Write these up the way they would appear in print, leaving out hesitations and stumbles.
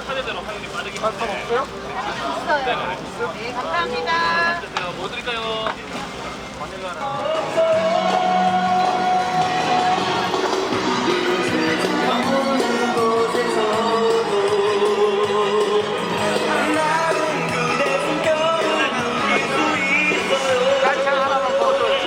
차례대로 하는 게 빠르긴 밥 한데. 없어요? 있어요. 네, 감사합니다. 드세요. 뭐 드릴까요? 간장 하나만 더 줘요.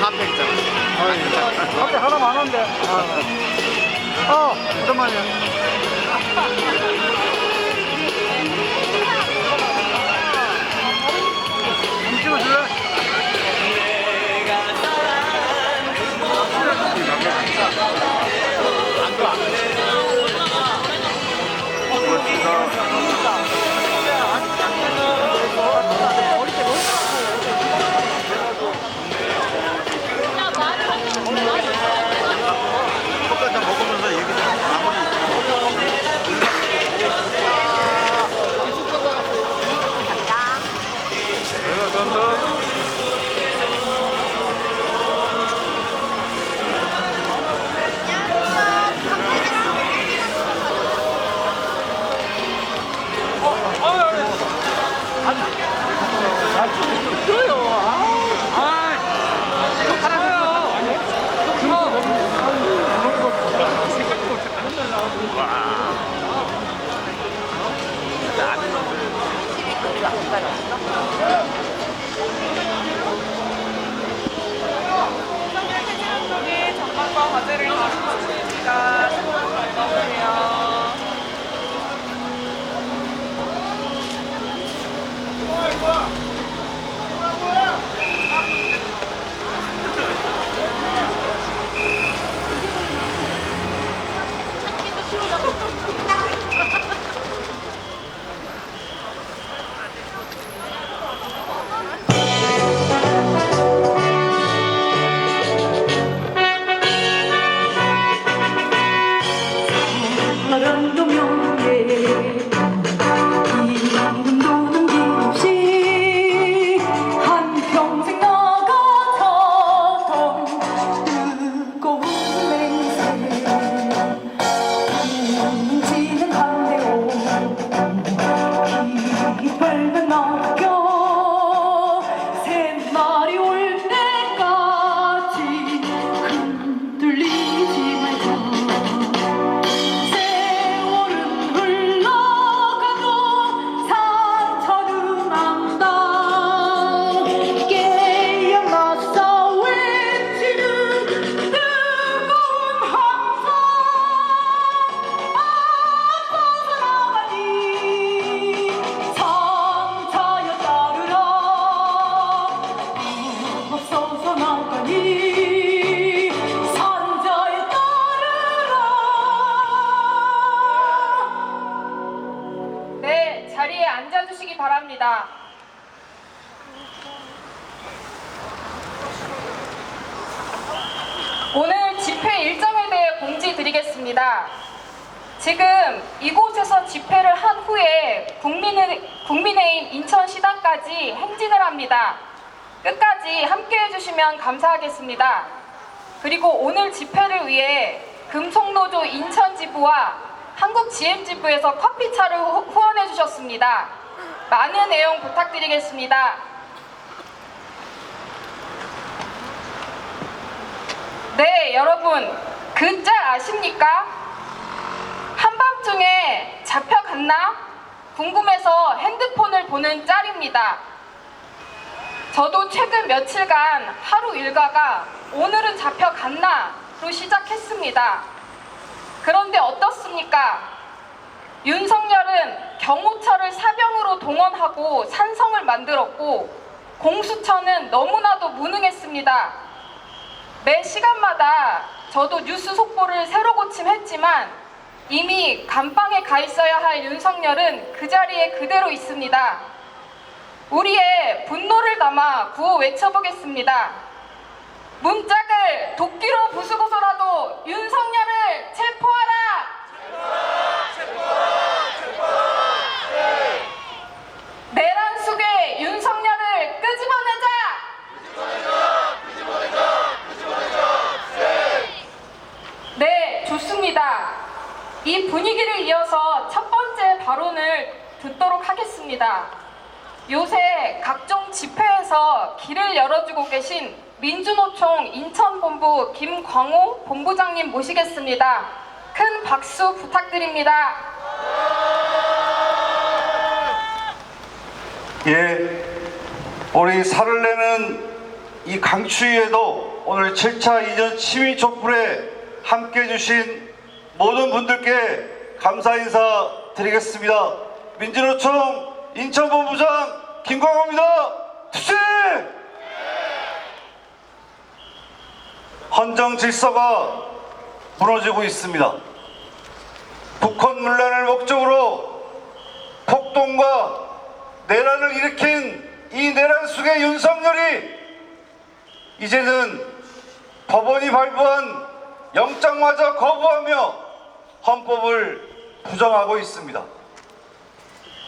아니, 앞에 하나만 원데. 오랜만이야. 좀 찍어줄래? 똑같이 먹으면서 얘기 좀 마무리. 속에 전망과 과제를 다루겠습니다. 수고하세요. 바람도 명예 이름도 남김없이 한평생 나가던 뜨거운 맹세 지는 한대오 깃발만 남겨 새 날이 올 때까지 흔들리지 말자 세월은 흘러가도 상처는 안다 깨어 맞서 외치는 뜨거운 함성 앞서서 나가니 상차여 따르라 앞서서 나가니 산자에 따르라. 네, 자리에 앉아주시기 바랍니다. 오늘 집회 일정에 대해 공지 드리겠습니다. 지금 이곳에서 집회를 한 후에 국민의힘 인천시당까지 행진을 합니다. 끝까지 함께 해주시면 감사하겠습니다. 그리고 오늘 집회를 위해 금속노조 인천지부와 한국GM지부에서 커피차를 후원해 주셨습니다. 많은 애용 부탁드리겠습니다. 네, 여러분, 그 짤 아십니까? 한밤중에 잡혀갔나? 궁금해서 핸드폰을 보는 짤입니다. 저도 최근 며칠간 하루 일과가 오늘은 잡혀갔나로 시작했습니다. 그런데 어떻습니까? 윤석열은 경호처를 사병으로 동원하고 산성을 만들었고 공수처는 너무나도 무능했습니다. 매 시간마다 저도 뉴스 속보를 새로 고침했지만 이미 감방에 가 있어야 할 윤석열은 그 자리에 그대로 있습니다. 우리의 분노를 담아 구호 외쳐보겠습니다. 문짝을 도끼로 부수고서라도 윤석열을 체포하라! 내란 속에 윤석열을 끄집어내자! 네, 좋습니다. 이 분위기를 이어서 첫 번째 발언을 듣도록 하겠습니다. 요새 각종 집회에서 길을 열어주고 계신 민주노총 인천본부 김광호 본부장님 모시겠습니다. 큰 박수 부탁드립니다. 예, 우리 살을 내는 이 강추위에도 오늘 7차 이전 시민 촛불에 함께 해주신 모든 분들께 감사 인사 드리겠습니다. 민주노총 인천본부장 김광호입니다. 투쟁! 헌정 질서가 무너지고 있습니다. 북한 문란을 목적으로 폭동과 내란을 일으킨 이 내란 속의 윤석열이 이제는 법원이 발부한 영장마저 거부하며 헌법을 부정하고 있습니다.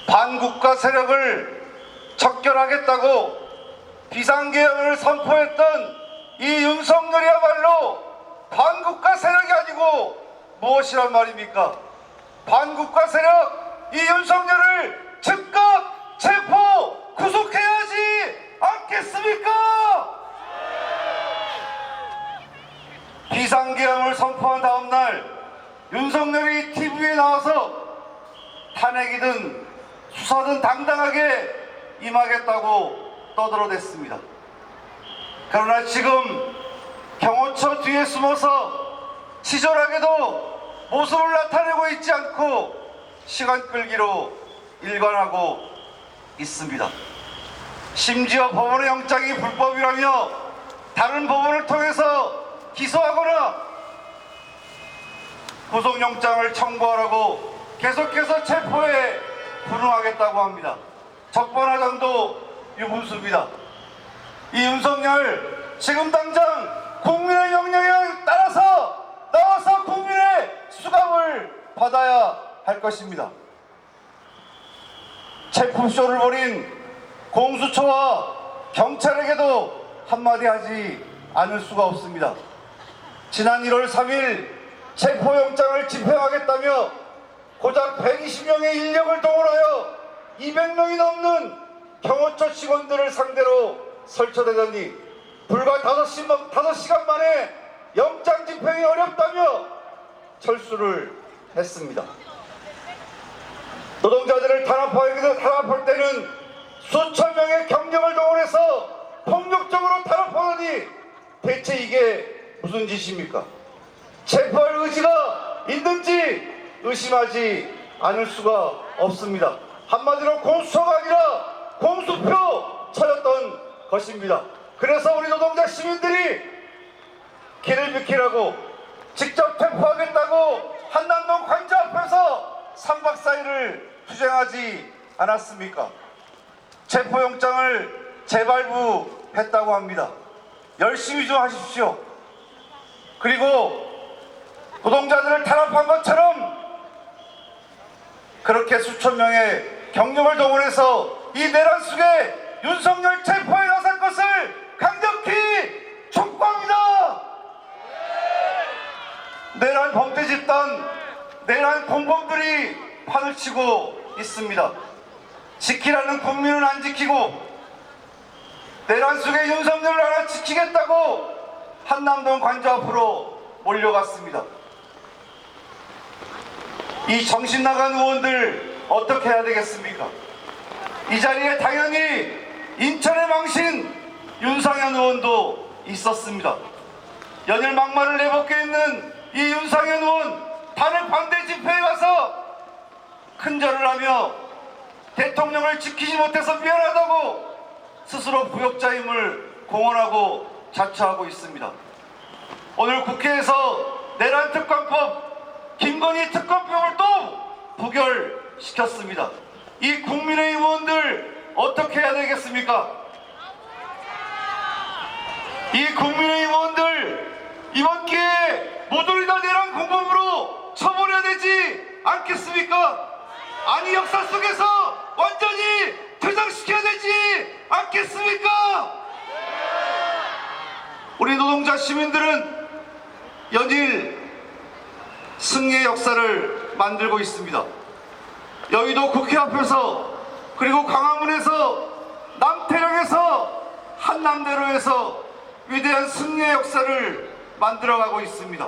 반국가 세력을 척결하겠다고 비상계엄을 선포했던 이 윤석열이야말로 반국가 세력이 아니고 무엇이란 말입니까? 반국가 세력 이 윤석열을 즉각 체포 구속해야지 않겠습니까? 비상계엄을 선포한 다음날 윤석열이 TV에 나와서 탄핵이든 수사든 당당하게 임하겠다고 떠들어댔습니다. 그러나 지금 경호처 뒤에 숨어서 치졸하게도 모습을 나타내고 있지 않고 시간 끌기로 일관하고 있습니다. 심지어 법원의 영장이 불법이라며 다른 법원을 통해서 기소하거나 구속영장을 청구하라고 계속해서 체포에 불응하겠다고 합니다. 적반하장도 유분수입니다. 이 윤석열 지금 당장 국민의 명령에 따라서 나와서 국민의 수감을 받아야 할 것입니다. 체포쇼를 벌인 공수처와 경찰에게도 한마디 하지 않을 수가 없습니다. 지난 1월 3일 체포영장을 집행하겠다며 고작 120명의 인력을 동원하여 200명이 넘는 경호처 직원들을 상대로 설쳐대더니 불과 5시간 만에 영장 집행이 어렵다며 철수를 했습니다. 노동자들을 탄압할 때는 수천 명의 경력을 동원해서 폭력적으로 탄압하더니 대체 이게 무슨 짓입니까? 체포할 의지가 있는지 의심하지 않을 수가 없습니다. 한마디로 공수처가 아니라 공수표 차였던 것입니다. 그래서 우리 노동자 시민들이 길을 비키라고 직접 체포하겠다고 한남동 관저 앞에서 3박 4일을 투쟁하지 않았습니까? 체포영장을 재발부했다고 합니다. 열심히 좀 하십시오. 그리고 노동자들을 탄압한 것처럼 그렇게 수천 명의 경력을 동원해서 이 내란 속에 윤석열 체포에 나설 것을 강력히 촉구합니다. 내란 범죄 집단, 내란 공범들이 판을 치고 있습니다. 지키라는 국민은 안 지키고 내란 속에 윤석열을 하나 지키겠다고 한남동 관저 앞으로 몰려갔습니다. 이 정신 나간 의원들 어떻게 해야 되겠습니까? 이 자리에 당연히 인천의 망신 윤상현 의원도 있었습니다. 연일 막말을 내벗게 있는 이 윤상현 의원 탄핵 반대 집회에 가서 큰절을 하며 대통령을 지키지 못해서 미안하다고 스스로 부역자임을 공언하고 자처하고 있습니다. 오늘 국회에서 내란특검법 김건희 특검법을 또 부결시켰습니다. 이 국민의힘 의원들 어떻게 해야 되겠습니까? 이 국민의힘 의원들 이번 기회에 모조리 다 내란 공범으로 처벌해야 되지 않겠습니까? 아니 역사 속에서 완전히 퇴장시켜야 되지 않겠습니까? 우리 노동자 시민들은 연일 승리의 역사를 만들고 있습니다. 여의도 국회 앞에서, 그리고 광화문에서, 남태령에서, 한남대로에서 위대한 승리의 역사를 만들어가고 있습니다.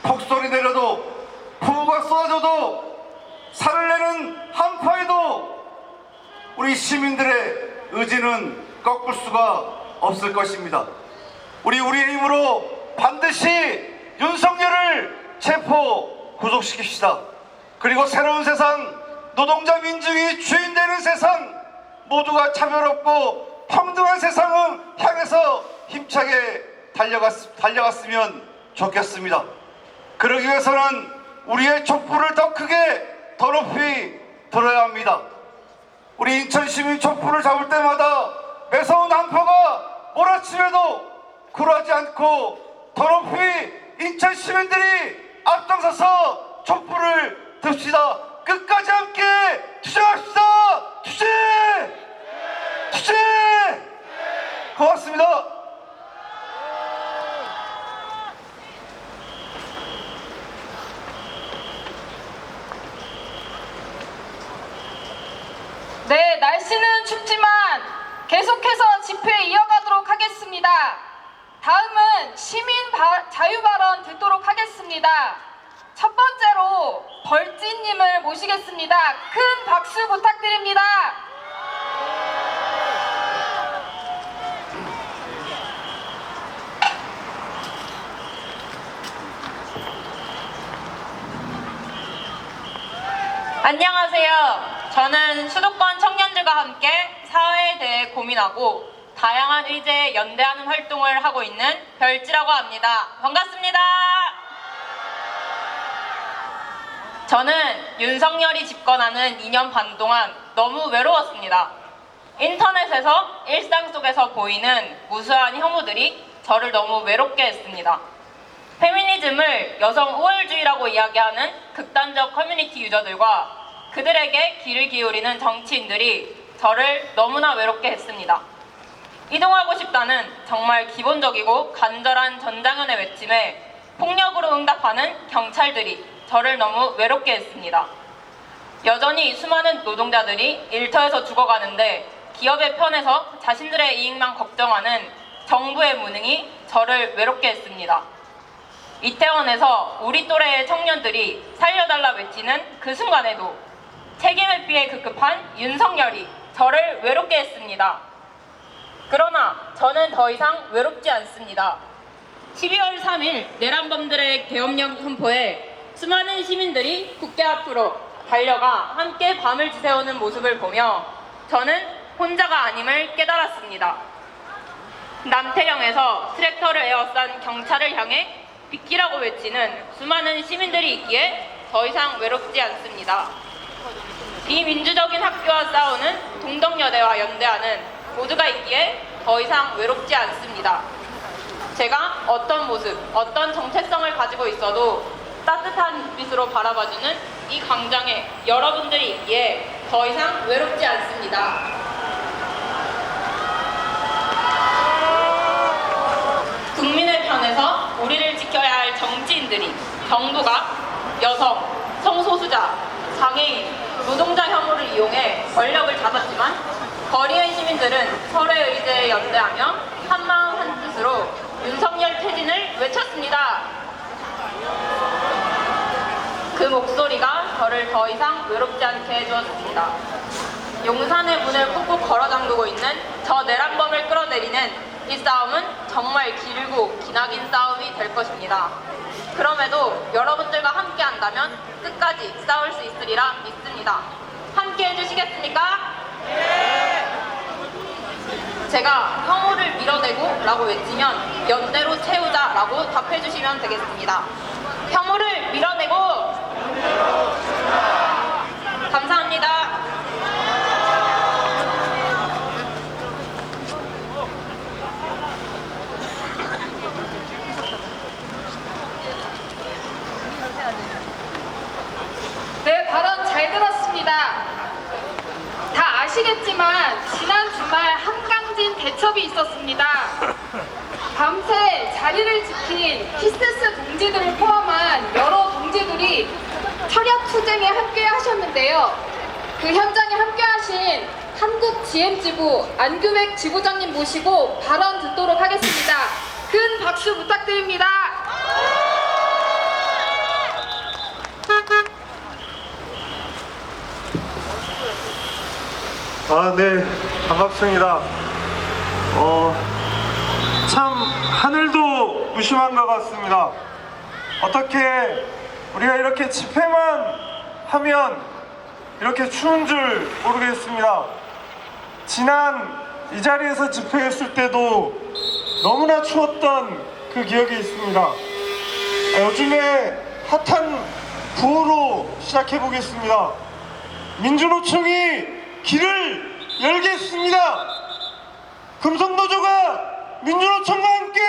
폭소리 내려도, 폭우가 쏟아져도, 살을 내는 한파에도 우리 시민들의 의지는 꺾을 수가 없을 것입니다. 우리의 힘으로 반드시 윤석열을 체포 구속시킵시다. 그리고 새로운 세상, 노동자 민중이 주인 되는 세상, 모두가 차별없고 평등한 세상을 향해서 힘차게 달려갔으면 좋겠습니다. 그러기 위해서는 우리의 촛불을 더 크게, 더 높이 들어야 합니다. 우리 인천 시민 촛불을 잡을 때마다 매서운 한파가 몰아치면도 굴하지 않고 더 높이 인천 시민들이 앞장서서 촛불을 듭시다. 끝까지 함께 투쟁합시다. 투쟁! 투쟁! 고맙습니다. 네, 날씨는 춥지만 계속해서 집회 이어가도록 하겠습니다. 다음은 시민 자유 발언 듣도록 하겠습니다. 첫 번째로 벌진님을 모시겠습니다. 큰 박수 부탁드립니다. 안녕하세요. 저는 수도권 청년들과 함께 사회에 대해 고민하고 다양한 의제에 연대하는 활동을 하고 있는 별지라고 합니다. 반갑습니다. 저는 윤석열이 집권하는 2년 반 동안 너무 외로웠습니다. 인터넷에서 일상 속에서 보이는 무수한 혐오들이 저를 너무 외롭게 했습니다. 페미니즘을 여성 우월주의라고 이야기하는 극단적 커뮤니티 유저들과 그들에게 귀를 기울이는 정치인들이 저를 너무나 외롭게 했습니다. 이동하고 싶다는 정말 기본적이고 간절한 전장현의 외침에 폭력으로 응답하는 경찰들이 저를 너무 외롭게 했습니다. 여전히 수많은 노동자들이 일터에서 죽어가는데 기업의 편에서 자신들의 이익만 걱정하는 정부의 무능이 저를 외롭게 했습니다. 이태원에서 우리 또래의 청년들이 살려달라 외치는 그 순간에도 책임을 피해 급급한 윤석열이 저를 외롭게 했습니다. 그러나 저는 더 이상 외롭지 않습니다. 12월 3일 내란범들의 계엄령 선포에 수많은 시민들이 국회 앞으로 달려가 함께 밤을 지새우는 모습을 보며 저는 혼자가 아님을 깨달았습니다. 남태령에서 트랙터를 에워싼 경찰을 향해 비키라고 외치는 수많은 시민들이 있기에 더 이상 외롭지 않습니다. 비민주적인 학교와 싸우는 동덕여대와 연대하는 모두가 있기에 더 이상 외롭지 않습니다. 제가 어떤 모습, 어떤 정체성을 가지고 있어도 따뜻한 눈빛으로 바라봐주는 이 광장에 여러분들이 있기에 더 이상 외롭지 않습니다. 국민의 편에서 우리를 지켜야 할 정치인들이 정부가 여성, 성소수자, 장애인, 노동자 혐오를 이용해 권력을 잡았지만 거리의 시민들은 서로의 의제에 연대하며 한마음 한뜻으로 윤석열 퇴진을 외쳤습니다. 그 목소리가 저를 더 이상 외롭지 않게 해주었습니다. 용산의 문을 꾹꾹 걸어 잠그고 있는 저 내란범을 끌어내리는 이 싸움은 정말 길고 기나긴 싸움이 될 것입니다. 그럼에도 여러분들과 함께 한다면 끝까지 싸울 수 있으리라 믿습니다. 함께 해주시겠습니까? 네! 제가 혐오를 밀어내고 라고 외치면 연대로 채우자 라고 답해주시면 되겠습니다. 혐오를 밀어내고 감사합니다. 네, 발언 잘 들었습니다. 다 아시겠지만 지난 주말 한강진 대첩이 있었습니다. 밤새 자리를 지킨 히스스 동지들을 포함한 여러 동지들이 철야 투쟁에 함께 하셨는데요. 그 현장에 함께 하신 한국 GM지부 안규백 지부장님 모시고 발언 듣도록 하겠습니다. 큰 박수 부탁드립니다. 네, 반갑습니다. 참 하늘도 무심한 것 같습니다. 어떻게 우리가 이렇게 집회만 하면 이렇게 추운 줄 모르겠습니다. 지난 이 자리에서 집회했을 때도 너무나 추웠던 그 기억이 있습니다. 요즘에 핫한 구호로 시작해 보겠습니다. 민주노총이 길을 열겠습니다. 금속노조가 민주노총과 함께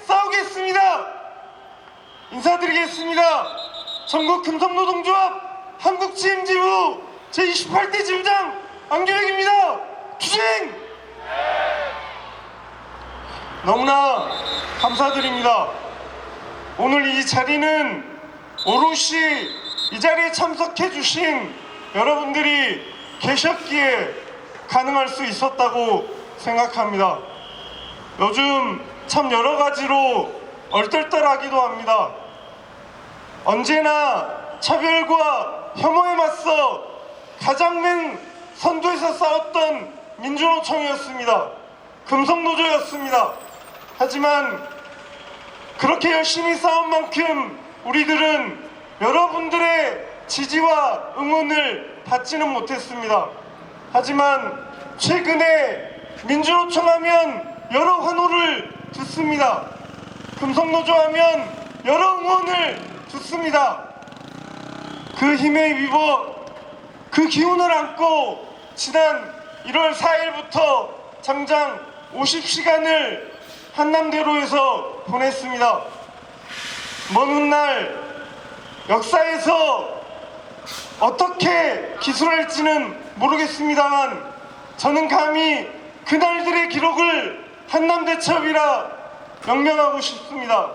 싸우겠습니다. 인사드리겠습니다. 전국 금속노동조합 한국GM지부 제28대 지부장 안규백입니다. 투쟁! 너무나 감사드립니다. 오늘 이 자리는 오롯이 이 자리에 참석해 주신 여러분들이 계셨기에 가능할 수 있었다고 생각합니다. 요즘 참 여러 가지로 얼떨떨하기도 합니다. 언제나 차별과 혐오에 맞서 가장 맨 선두에서 싸웠던 민주노총이었습니다. 금속노조였습니다. 하지만 그렇게 열심히 싸운 만큼 우리들은 여러분들의 지지와 응원을 받지는 못했습니다. 하지만 최근에 민주노총 하면 여러 환호를 듣습니다. 금속노조 하면 여러 응원을 듣습니다. 그 힘에 입어 그 기운을 안고 지난 1월 4일부터 장장 50시간을 한남대로에서 보냈습니다. 먼 훗날 역사에서 어떻게 기술할지는 모르겠습니다만 저는 감히 그날들의 기록을 한남대첩이라 명명하고 싶습니다.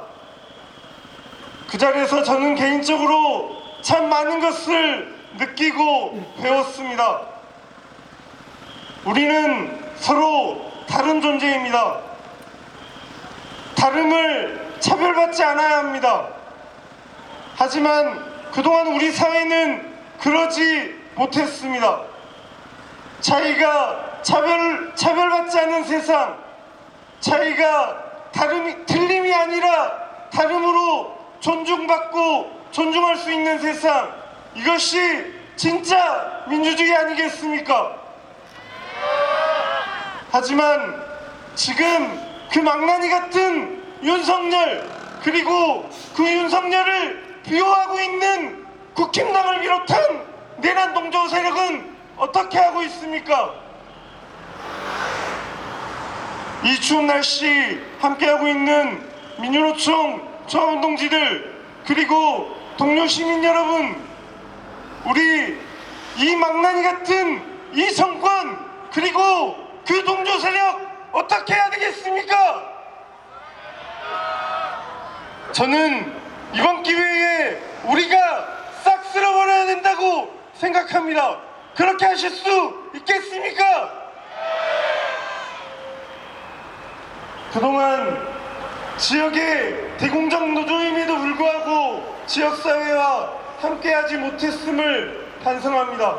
그 자리에서 저는 개인적으로 참 많은 것을 느끼고 배웠습니다. 우리는 서로 다른 존재입니다. 다름을 차별받지 않아야 합니다. 하지만 그동안 우리 사회는 그러지 못했습니다. 차이가 차별받지 않는 세상, 차이가 틀림이 아니라 다름으로 존중받고 존중할 수 있는 세상, 이것이 진짜 민주주의 아니겠습니까? 하지만 지금 그 망나니 같은 윤석열, 그리고 그 윤석열을 비호하고 있는 국힘당을 비롯한 내란 동조 세력은 어떻게 하고 있습니까? 이 추운 날씨 함께하고 있는 민주노총 조합운동지들, 그리고 동료 시민 여러분, 우리 이 망나니 같은 이 정권, 그리고 그 동조 세력 어떻게 해야 되겠습니까? 저는 이번 기회에 우리가 싹 쓸어버려야 된다고 생각합니다. 그렇게 하실 수 있겠습니까? 그동안 지역의 대공정 노조임에도 불구하고 지역사회와 함께하지 못했음을 반성합니다.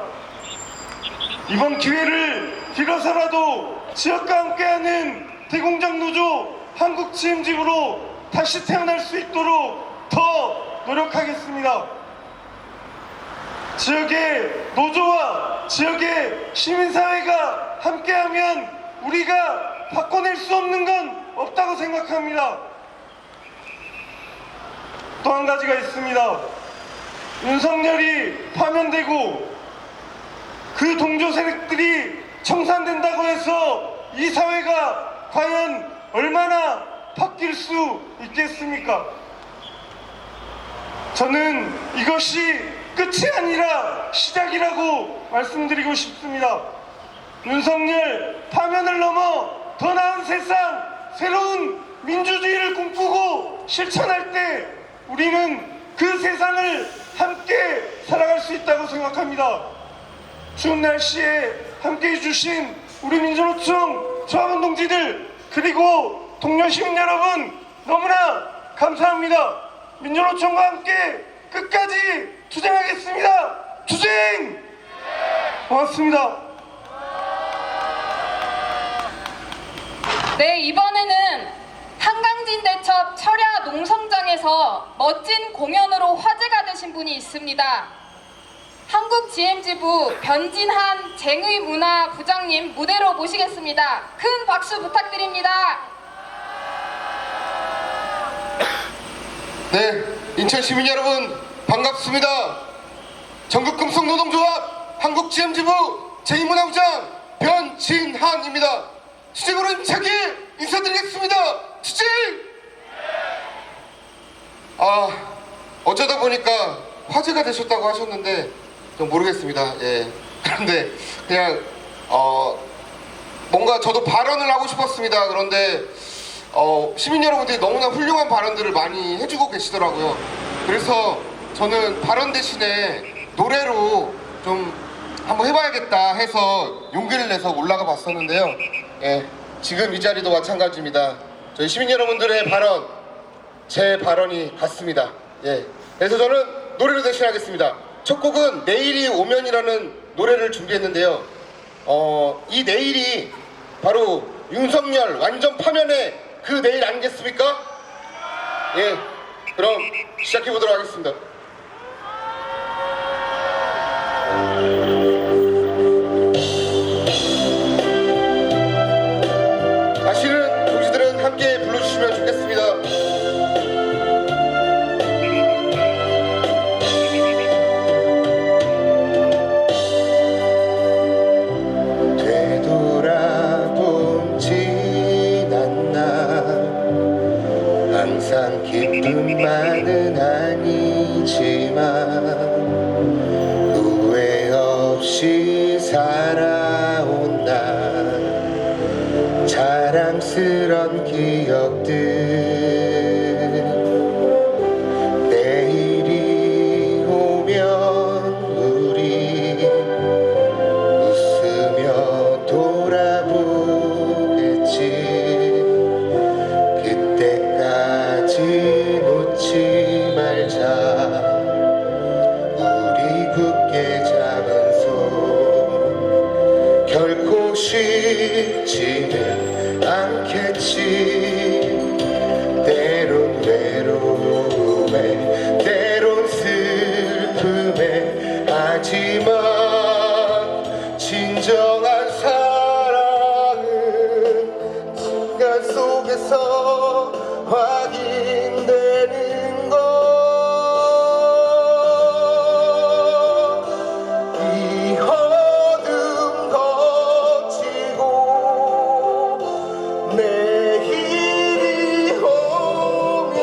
이번 기회를 빌어서라도 지역과 함께하는 대공정 노조 한국GM지부로 다시 태어날 수 있도록 더 노력하겠습니다. 지역의 노조와 지역의 시민사회가 함께하면 우리가 바꿔낼 수 없는 건 없다고 생각합니다. 또 한 가지가 있습니다. 윤석열이 파면되고 그 동조 세력들이 청산된다고 해서 이 사회가 과연 얼마나 바뀔 수 있겠습니까? 저는 이것이 끝이 아니라 시작이라고 말씀드리고 싶습니다. 윤석열 파면을 넘어 더 나은 세상, 새로운 민주주의를 꿈꾸고 실천할 때 우리는 그 세상을 함께 살아갈 수 있다고 생각합니다. 추운 날씨에 함께 해주신 우리 민주노총 조합원 동지들 그리고 동료 시민 여러분 너무나 감사합니다. 민주노총과 함께 끝까지 투쟁하겠습니다. 투쟁! 고맙습니다. 네, 이번에는 한강진대첩 철야 농성장에서 멋진 공연으로 화제가 되신 분이 있습니다. 한국GM지부 변진한 쟁의문화부장님 무대로 모시겠습니다. 큰 박수 부탁드립니다. 네, 인천 시민 여러분 반갑습니다. 전국금속노동조합 한국GM지부 쟁의문화부장 변진한입니다. 투쟁으로 힘차게 인사드리겠습니다. 투쟁! 어쩌다 보니까 화제가 되셨다고 하셨는데 좀 모르겠습니다. 예. 그런데 그냥 뭔가 저도 발언을 하고 싶었습니다. 그런데 시민 여러분들이 너무나 훌륭한 발언들을 많이 해주고 계시더라고요. 그래서 저는 발언 대신에 노래로 좀 한번 해봐야겠다 해서 용기를 내서 올라가 봤었는데요. 예, 지금 이 자리도 마찬가지입니다. 저희 시민 여러분들의 발언, 제 발언이 같습니다. 예, 그래서 저는 노래로 대신하겠습니다. 첫 곡은 내일이 오면이라는 노래를 준비했는데요. 이 내일이 바로 윤석열 완전 파면의 그 내일 아니겠습니까? 예, 그럼 시작해보도록 하겠습니다. 아시는 동지들은 함께 불러주시면 좋겠습니다. 되돌아본 지난 날 항상 기쁨만은 아니지만 후회 없이 살아온 날 자랑스런 기억들 내일이 오면 우리 웃으며 돌아보겠지 그때까지 놓지 말자 우리 굳게 잡은 손 결코 쉽지는 않겠지 때론 외로움에 때론 슬픔에 하지만 진정한 사랑은 순간 속에서 확인되는 것 이 어둠 거치고 내일이 오면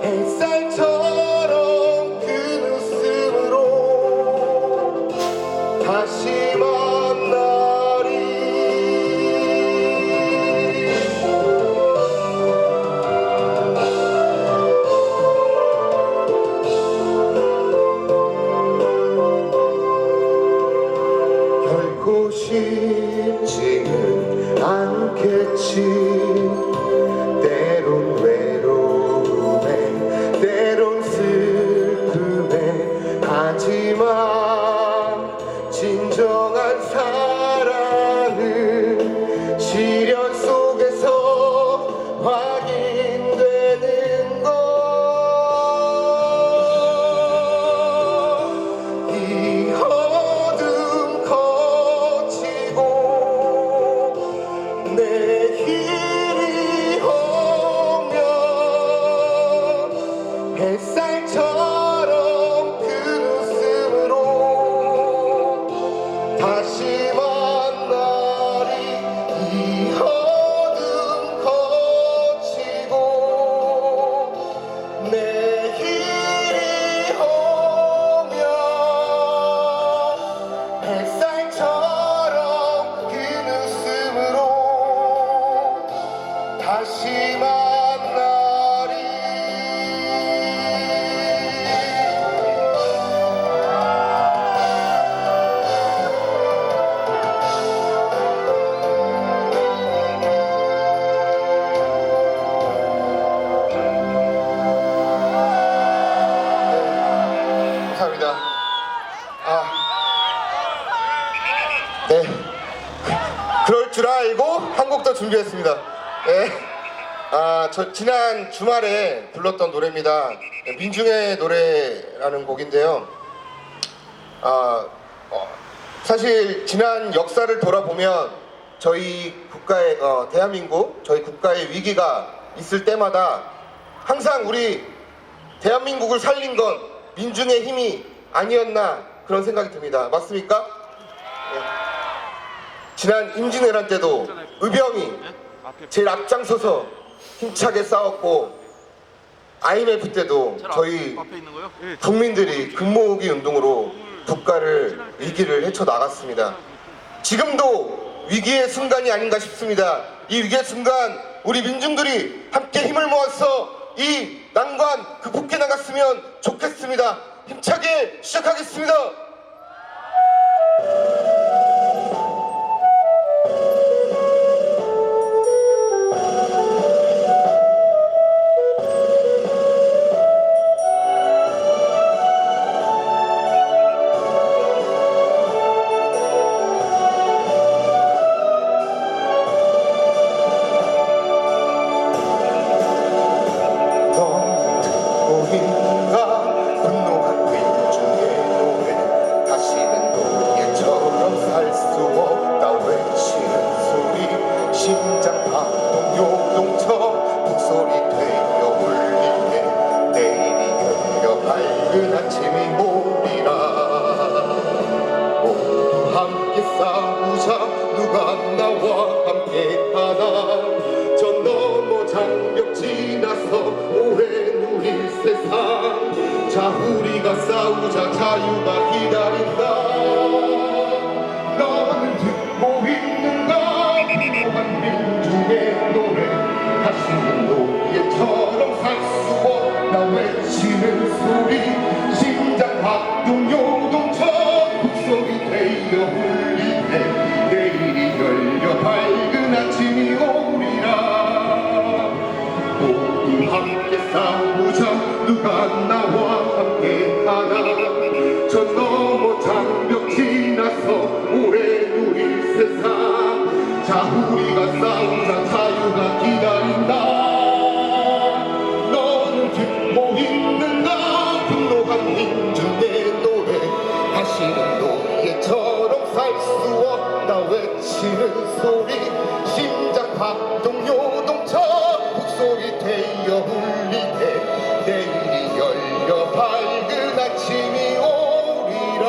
햇살처럼 그 웃음으로 다시 만나리 결코 쉽지는 않겠지 때론 외로움에 때론 슬픔에 하지만 진정한 사랑은 시련 속에서 확인되는 것 이 어둠 거치고 내일이 오면 햇살처럼 햇살처럼 그 웃음으로 다시 만나리. 감사합니다. 네. 그럴 줄 알고 한 곡 더 준비했습니다. 네. 저 지난 주말에 불렀던 노래입니다. 민중의 노래라는 곡인데요. 사실 지난 역사를 돌아보면 저희 국가의 대한민국 저희 국가의 위기가 있을 때마다 항상 우리 대한민국을 살린 건 민중의 힘이 아니었나 그런 생각이 듭니다. 맞습니까? 네. 지난 임진왜란 때도 의병이 제일 앞장서서 힘차게 싸웠고, IMF 때도 저희 국민들이 금모으기 운동으로 국가를 위기를 헤쳐나갔습니다. 지금도 위기의 순간이 아닌가 싶습니다. 이 위기의 순간 우리 민중들이 함께 힘을 모아서 이 난관 극복해 나갔으면 좋겠습니다. 힘차게 시작하겠습니다. 자 우리가 싸우자 자유가 기다린다. 너는 듣고 있는가 필요한 민중의 노래. 다시는 노예처럼 살 수 없다 외치는 소리. 심장 박동 요동쳐 북소리 되어 울리네. 내일이 열려 밝은 아침이 오리라. 모두 함께 싸우자. 누가 나와 함께 하나. 저 너머 장벽 지나서 오래 누릴 세상. 자 우리가 싸우자 자유가 기다린다. 너는 듣고 있는가 분노한 민중의 노래. 다시는 노예처럼 살 수 없다 외치는 소리. 심장 박동 요동쳐 북소리 되어 울리네. 내일이 열려 밝은 아침이 오리라.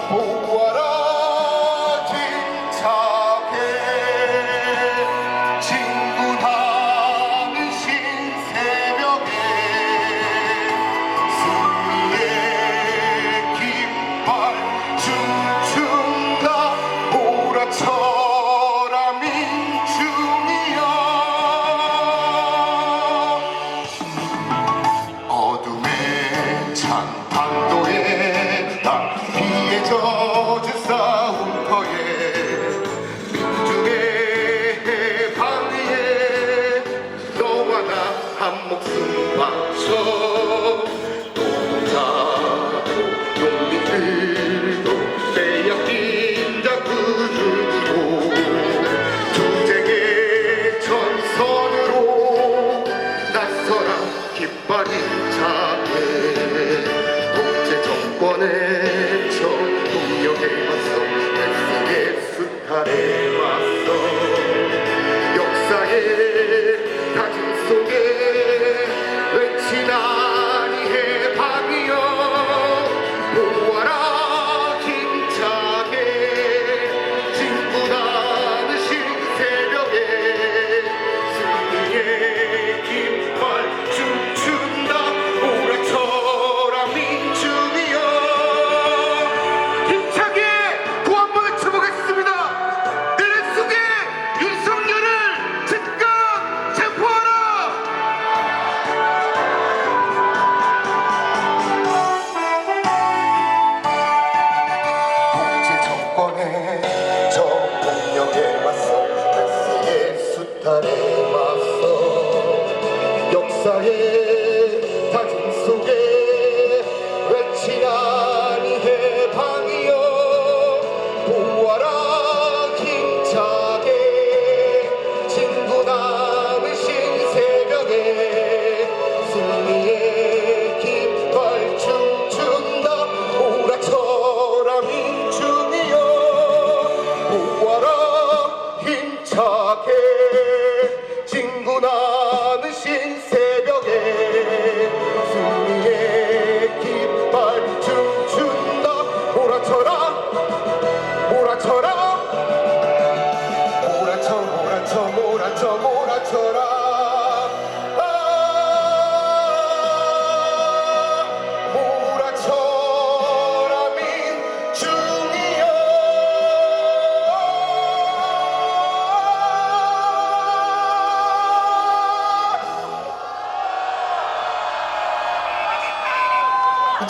보아라 힘차게 진군하는 신새벽에 승리의 깃발 춤춘다. 몰아쳐라 민중이여. 어둠의 찬 반도에 난 피에 젖은 싸움터에 민중의 방 위에 너와 나 한 목숨 바쳐. 노동자도 농민들도 빼앗긴 자 그들도 투쟁의 전선으로 나서라 깃발 힘차게. 독재 정권의 저 동력에 맞서 애쓰게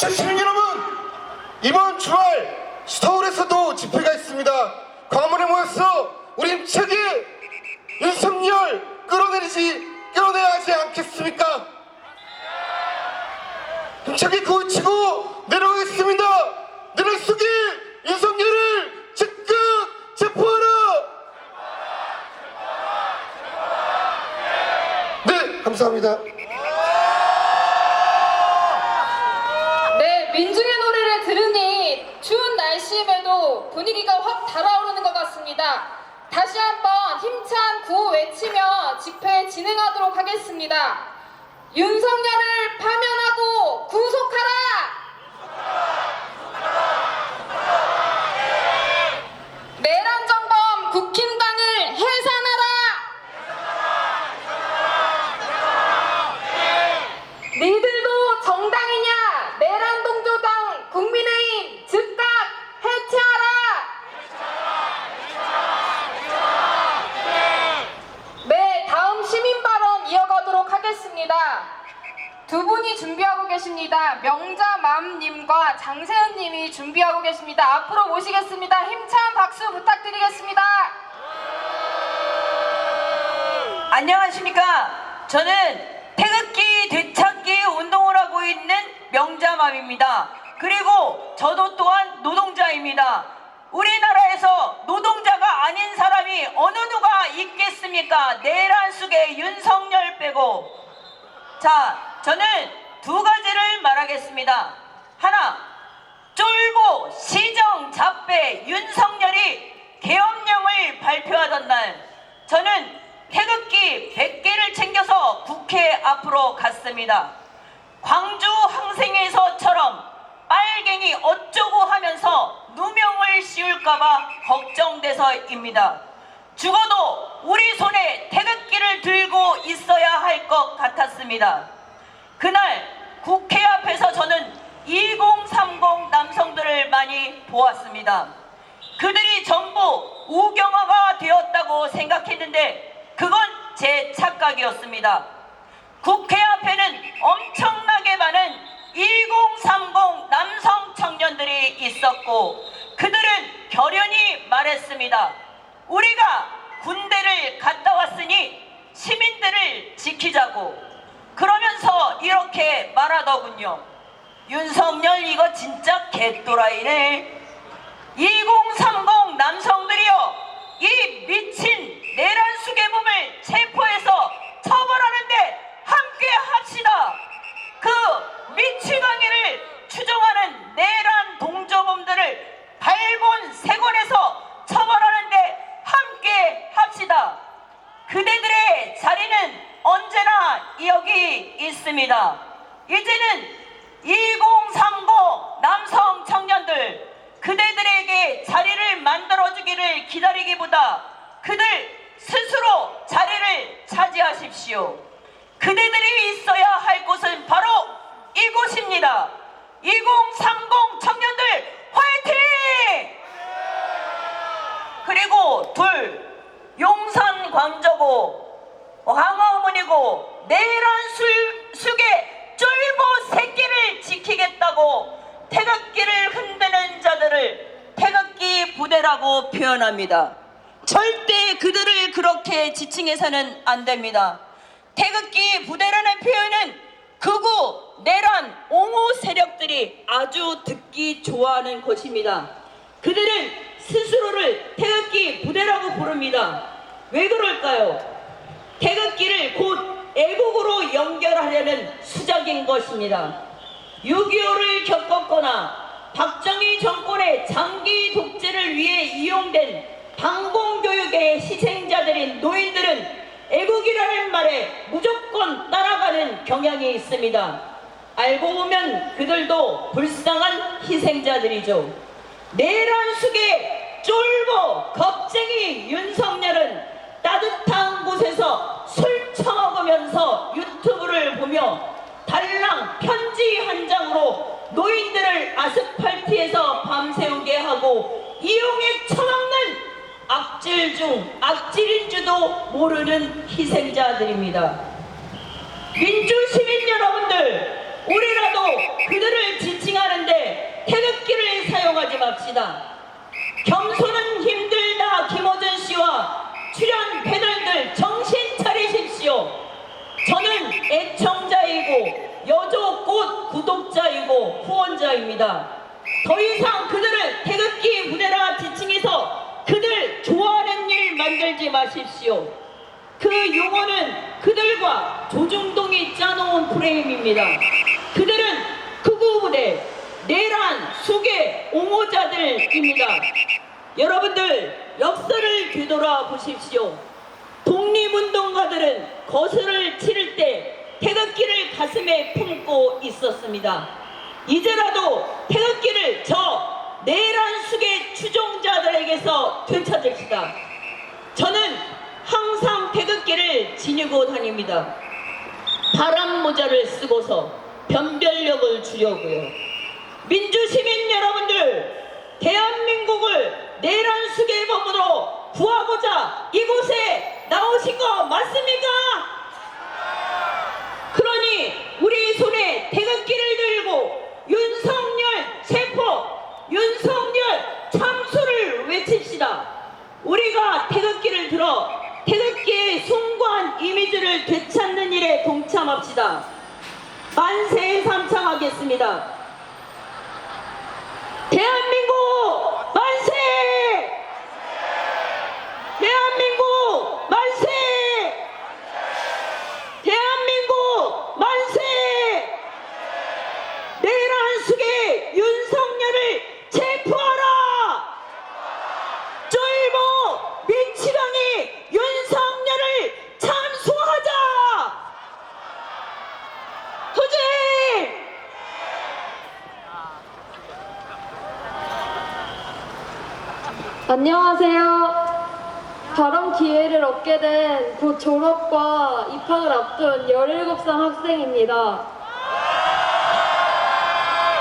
자, 시민 여러분, 이번 주말 서울에서도 집회가 있습니다. 광화문에 모여서 우리 힘차게 윤석열 끌어내야 하지 않겠습니까? 힘차게 그걸 치고 내려가겠습니다. 내란 속에 윤석열을 즉각 체포하라. 네, 감사합니다. 네, 민중의 노래를 들으니 추운 날씨임에도 분위기가 확 달아오르는 것 같습니다. 다시 한번 힘찬 구호 외치며 집회 진행하도록 하겠습니다. 윤석열을 파면하고 구속하라! 내란 정범 국힘당을 해산하라! 니들도 정당이냐? 내란 동조당 국민의힘 즉각 해체하라! 네, 다음 시민 발언 이어가도록 하겠습니다. 두 분이 준비하고 계십니다. 명자맘님과 장세은님이 준비하고 계십니다. 앞으로 모시겠습니다. 힘찬 박수 부탁드리겠습니다. 안녕하십니까. 저는 태극기 되찾기 운동을 하고 있는 명자맘입니다. 그리고 저도 또한 노동자입니다. 우리나라에서 노동자가 아닌 사람이 어느 누가 있겠습니까? 내란 속에 윤석열 빼고. 자, 저는 두 가지를 말하겠습니다. 하나, 쫄보 시정 잡배 윤석열이 계엄령을 발표하던 날 저는 태극기 100개를 챙겨서 국회 앞으로 갔습니다. 광주 항생에서처럼 빨갱이 어쩌고 하면서 누명을 씌울까봐 걱정돼서입니다. 죽어도 우리 손에 태극기를 들고 있어야 할 것 같았습니다. 그날 국회 앞에서 저는 2030 남성들을 많이 보았습니다. 그들이 전부 우경화가 되었다고 생각했는데 그건 제 착각이었습니다. 국회 앞에는 엄청나게 많은 2030 남성 청년들이 있었고 그들은 결연히 말했습니다. 우리가 군대를 갔다 왔으니 시민들을 지키자고. 그러면서 이렇게 말하더군요. 윤석열 이거 진짜 개또라이네. 2030 남성들이여, 이 미친 내란 수괴범을 체포해서 처벌하는데 함께 합시다. 그 미치광이를 추종하는 내란 동조범들을 발본 세권에서 처벌하는데 함께 합시다. 그대들의 자리는 언제나 여기 있습니다. 이제는 2030 남성 청년들, 그대들에게 자리를 만들어주기를 기다리기보다 그들 스스로 자리를 차지하십시오. 그대들이 있어야 할 곳은 바로 이곳입니다. 2030 청년들 화이팅! 그리고 둘, 용산 광저고 광화문이고 내란 수계 쫄보 새끼를 지키겠다고 태극기를 흔드는 자들을 태극기 부대라고 표현합니다. 절대 그들을 그렇게 지칭해서는 안 됩니다. 태극기 부대라는 표현은 극우 내란 옹호 세력들이 아주 듣기 좋아하는 것입니다. 그들은 스스로를 태극기 부대라고 부릅니다. 왜 그럴까요? 태극기를 곧 애국으로 연결하려는 수작인 것입니다. 6.25를 겪었거나 박정희 정권의 장기 독재를 위해 이용된 방공교육의 희생자들인 노인들은 애국이라는 말에 무조건 따라가는 경향이 있습니다. 알고 보면 그들도 불쌍한 희생자들이죠. 내란 속에 쫄보 겁쟁이 윤석열은 따뜻한 곳에서 술 처먹으면서 유튜브를 보며 달랑 편지 한 장으로 노인들을 아스팔트에서 밤새우게 하고 이용해 처먹는 악질 중 악질인 줄도 모르는 희생자들입니다. 민주시민 여러분들, 우리라도 그들을 지칭하는데 태극기를 사용하지 맙시다. 겸손은 힘들다 김어준 씨와 출연 패널들 정신 차리십시오. 저는 애청자이고 여조꽃 구독자이고 후원자입니다. 더 이상 그들을 태극기 부대라 지칭해서 그들 좋아하는 일 만들지 마십시오. 그 용어는 그들과 조중동이 짜놓은 프레임입니다. 그들은 극우부대, 내란, 수계, 옹호자들입니다. 여러분들 역사를 되돌아 보십시오. 독립운동가들은 거스를 치를 때 태극기를 가슴에 품고 있었습니다. 이제라도 태극기를 저 내란 수계 추종자들에게서 되찾읍시다. 저는 항상 태극기를 지니고 다닙니다. 바람 모자를 쓰고서 변별력을 주려고요. 민주시민 여러분들, 대한민국을 내란 수계의 범으로 구하고자 이곳에 나오신 거 맞습니까? 그러니 우리 손에 태극기를 들고 윤석열 체포, 윤석열 참수를 외칩시다. 우리가 태극기를 들어 태극기의 숭고한 이미지를 되찾는 일에 동참합시다. 만세에 삼창하겠습니다. 대한민국 만세! 대한민국 만세! 대한민국 만세! 내란 수계 윤석열을 체포하라! 쫄보 민치령이 윤석열을 참수하자! 투쟁! 안녕하세요. 발언 기회를 얻게 된 곧 졸업과 입학을 앞둔 17살 학생입니다.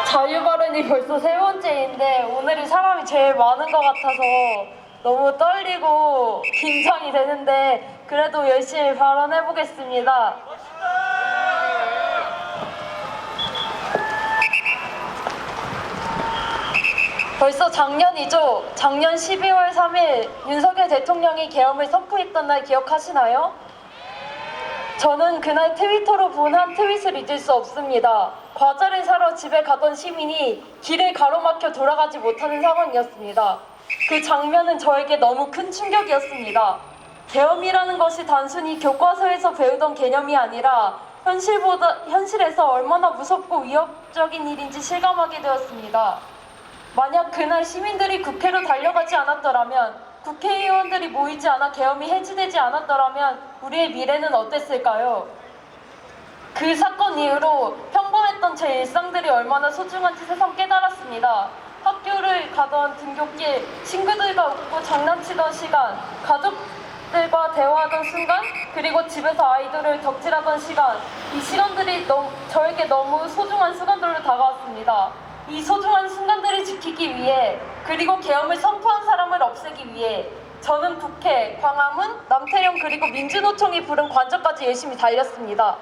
자유발언이 벌써 세 번째인데 오늘이 사람이 제일 많은 것 같아서 너무 떨리고 긴장이 되는데 그래도 열심히 발언해 보겠습니다. 벌써 작년이죠. 작년 12월 3일 윤석열 대통령이 계엄을 선포했던 날 기억하시나요? 저는 그날 트위터로 본 한 트윗을 잊을 수 없습니다. 과자를 사러 집에 가던 시민이 길을 가로막혀 돌아가지 못하는 상황이었습니다. 그 장면은 저에게 너무 큰 충격이었습니다. 계엄이라는 것이 단순히 교과서에서 배우던 개념이 아니라 현실에서 얼마나 무섭고 위협적인 일인지 실감하게 되었습니다. 만약 그날 시민들이 국회로 달려가지 않았더라면, 국회의원들이 모이지 않아 계엄이 해지되지 않았더라면 우리의 미래는 어땠을까요? 그 사건 이후로 평범했던 제 일상들이 얼마나 소중한지 새삼 깨달았습니다. 학교를 가던 등굣길, 친구들과 웃고 장난치던 시간, 가족들과 대화하던 순간, 그리고 집에서 아이들을 덕질하던 시간, 이 시간들이 저에게 너무 소중한 순간들로 다가왔습니다. 이 소중한 순간들을 지키기 위해, 그리고 계엄을 선포한 사람을 없애기 위해 저는 국회, 광화문, 남태령 그리고 민주노총이 부른 관저까지 열심히 달렸습니다.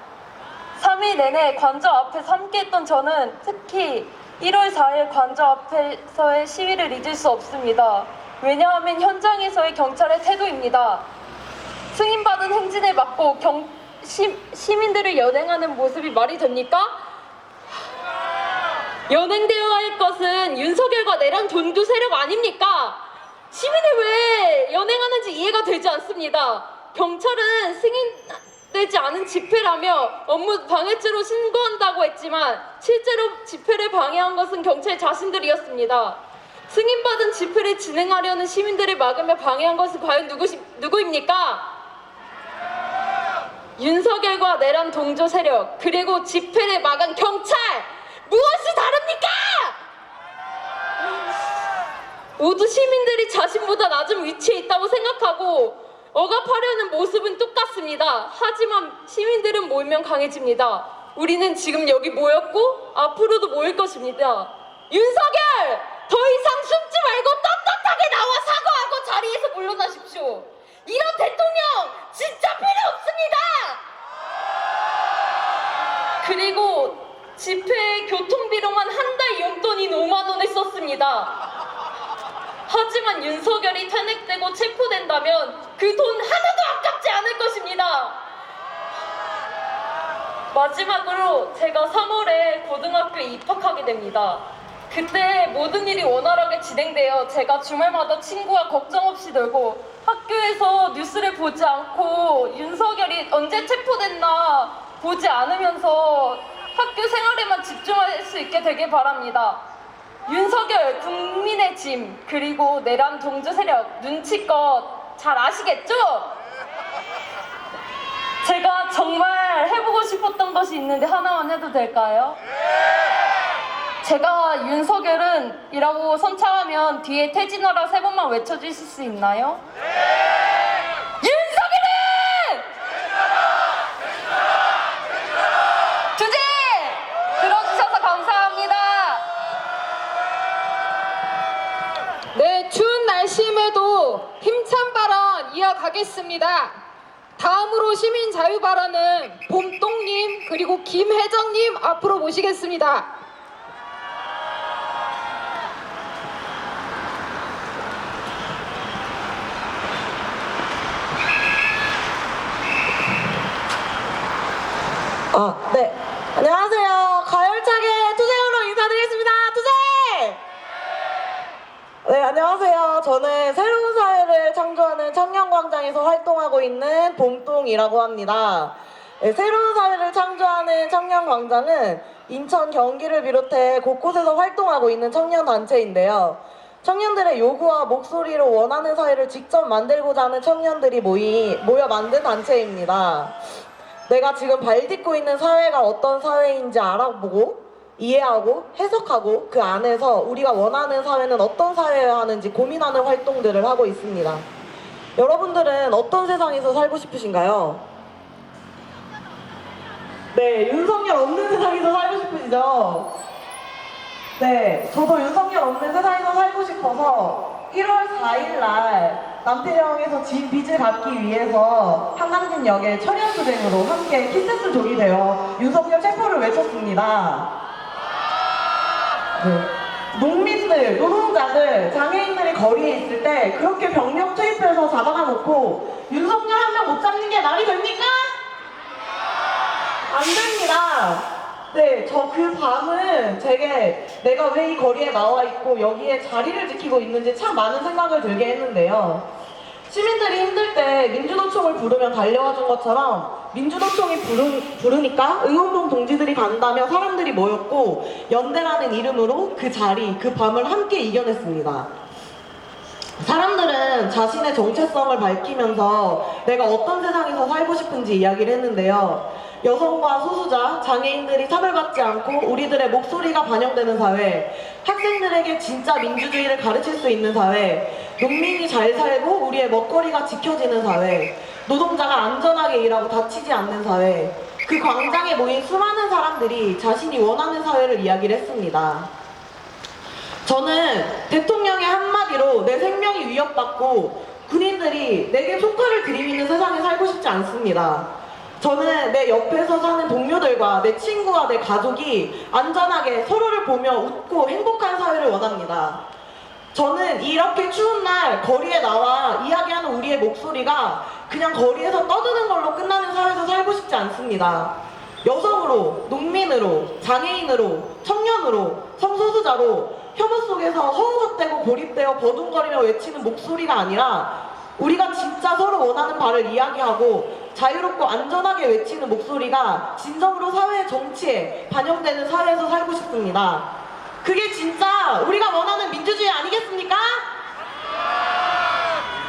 3일 내내 관저 앞에서 함께했던 저는 특히 1월 4일 관저 앞에서의 시위를 잊을 수 없습니다. 왜냐하면 현장에서의 경찰의 태도입니다. 승인받은 행진에 맞고 시민들을 연행하는 모습이 말이 됩니까? 연행되어야 할 것은 윤석열과 내란 종교 세력 아닙니까? 시민을 왜 연행하는지 이해가 되지 않습니다. 경찰은 승인되지 않은 집회라며 업무 방해죄로 신고한다고 했지만 실제로 집회를 방해한 것은 경찰 자신들이었습니다. 승인받은 집회를 진행하려는 시민들을 막으며 방해한 것은 과연 누구입니까? 윤석열과 내란 동조 세력, 그리고 집회를 막은 경찰! 무엇이 다릅니까? 모두 시민들이 자신보다 낮은 위치에 있다고 생각하고 억압하려는 모습은 똑같습니다. 하지만 시민들은 모이면 강해집니다. 우리는 지금 여기 모였고 앞으로도 모일 것입니다. 윤석열! 더 이상 숨지 말고 떳떳하게 나와 사과하고 자리에서 물러나십시오. 이런 대통령 진짜 필요 없습니다. 그리고 것입니다. 하지만 윤석열이 탄핵되고 체포된다면 그 돈 하나도 아깝지 않을 것입니다. 마지막으로 제가 3월에 고등학교에 입학하게 됩니다. 그때 모든 일이 원활하게 진행되어 제가 주말마다 친구와 걱정 없이 놀고 학교에서 뉴스를 보지 않고 윤석열이 언제 체포됐나 보지 않으면서 학교 생활에만 집중할 수 있게 되길 바랍니다. 윤석열 국민의 짐 그리고 내란 동조 세력 눈치껏 잘 아시겠죠? 제가 정말 해보고 싶었던 것이 있는데 하나만 해도 될까요? 제가 윤석열은 이라고 선창하면 뒤에 퇴진하라 3번만 외쳐주실 수 있나요? 윤석열은! 주제! 들어주셔서 감사합니다. 네, 추운 날씨임에도 힘찬 발언 이어가겠습니다. 다음으로 시민 자유 발언은 봄똥님 그리고 김혜정님 앞으로 모시겠습니다. 네. 안녕하세요. 가열차게 투쟁으로 인사드리겠습니다. 투쟁! 네, 안녕하세요. 저는 새로운 사회를 창조하는 청년광장에서 활동하고 있는 봄똥이라고 합니다. 네, 새로운 사회를 창조하는 청년광장은 인천, 경기를 비롯해 곳곳에서 활동하고 있는 청년단체인데요. 청년들의 요구와 목소리로 원하는 사회를 직접 만들고자 하는 청년들이 모여 만든 단체입니다. 내가 지금 발 딛고 있는 사회가 어떤 사회인지 알아보고 이해하고 해석하고 그 안에서 우리가 원하는 사회는 어떤 사회여야 하는지 고민하는 활동들을 하고 있습니다. 여러분들은 어떤 세상에서 살고 싶으신가요? 네, 윤석열 없는 세상에서 살고 싶으시죠? 네, 저도 윤석열 없는 세상에서 살고 싶어서 1월 4일날 남태령에서 진 빚을 갚기 위해서 한강진역에 철야투쟁으로 함께 키세스 종이 되어 윤석열 체포를 외쳤습니다. 네. 농민들, 노동자들, 장애인들이 거리에 있을 때 그렇게 병력 투입해서 잡아가 놓고 윤석열 한 명 못 잡는 게 말이 됩니까? 안 됩니다. 네, 저 그 밤은 내가 왜 이 거리에 나와 있고 여기에 자리를 지키고 있는지 참 많은 생각을 들게 했는데요. 시민들이 힘들 때 민주노총을 부르면 달려와 준 것처럼 민주노총이 부르니까 응원봉 동지들이 간다며 사람들이 모였고 연대라는 이름으로 그 자리, 그 밤을 함께 이겨냈습니다. 사람들은 자신의 정체성을 밝히면서 내가 어떤 세상에서 살고 싶은지 이야기를 했는데요. 여성과 소수자, 장애인들이 차별받지 않고 우리들의 목소리가 반영되는 사회, 학생들에게 진짜 민주주의를 가르칠 수 있는 사회, 농민이 잘 살고 우리의 먹거리가 지켜지는 사회, 노동자가 안전하게 일하고 다치지 않는 사회, 그 광장에 모인 수많은 사람들이 자신이 원하는 사회를 이야기를 했습니다. 저는 대통령의 한마디로 내 생명이 위협받고 군인들이 내게 손가락을 들이미는 세상에 살고 싶지 않습니다. 저는 내 옆에서 사는 동료들과 내 친구와 내 가족이 안전하게 서로를 보며 웃고 행복한 사회를 원합니다. 저는 이렇게 추운 날 거리에 나와 이야기하는 우리의 목소리가 그냥 거리에서 떠드는 걸로 끝나는 사회에서 살고 싶지 않습니다. 여성으로, 농민으로, 장애인으로, 청년으로, 성소수자로 혐오 속에서 허우적대고 고립되어 버둥거리며 외치는 목소리가 아니라 우리가 진짜 서로 원하는 바를 이야기하고 자유롭고 안전하게 외치는 목소리가 진정으로 사회의 정치에 반영되는 사회에서 살고 싶습니다. 그게 진짜 우리가 원하는 민주주의 아니겠습니까?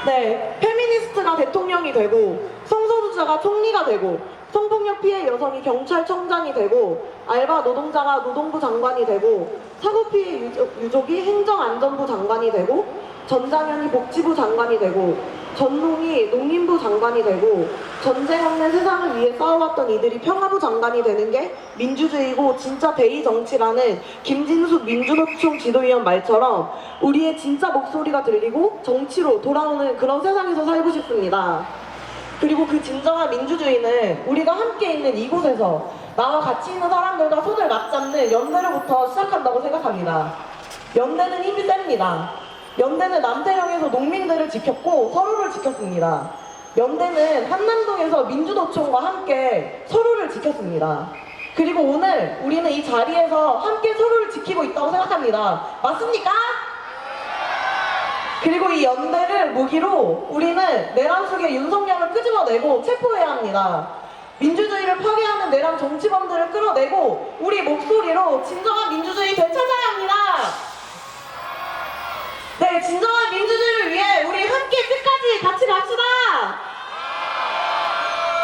네, 페미니스트가 대통령이 되고 성소수자가 총리가 되고 성폭력 피해 여성이 경찰청장이 되고 알바 노동자가 노동부 장관이 되고 사고 피해 유족이 행정안전부 장관이 되고 전장현이 복지부 장관이 되고 전농이 농림부 장관이 되고 전쟁 없는 세상을 위해 싸워왔던 이들이 평화부 장관이 되는 게 민주주의고 진짜 대의 정치라는 김진숙 민주노총 지도위원 말처럼 우리의 진짜 목소리가 들리고 정치로 돌아오는 그런 세상에서 살고 싶습니다. 그리고 그 진정한 민주주의는 우리가 함께 있는 이곳에서 나와 같이 있는 사람들과 손을 맞잡는 연대로부터 시작한다고 생각합니다. 연대는 힘이 셉니다. 연대는 남태령에서 농민들을 지켰고 서로를 지켰습니다. 연대는 한남동에서 민주노총과 함께 서로를 지켰습니다. 그리고 오늘 우리는 이 자리에서 함께 서로를 지키고 있다고 생각합니다. 맞습니까? 그리고 이 연대를 무기로 우리는 내란 속의 윤석열을 끄집어내고 체포해야 합니다. 민주주의를 파괴하는 내란 정치범들을 끌어내고 우리 목소리로 진정한 민주주의 되찾아야 합니다. 네, 진정한 민주주의를 위해 우리 함께 끝까지 같이 갑시다.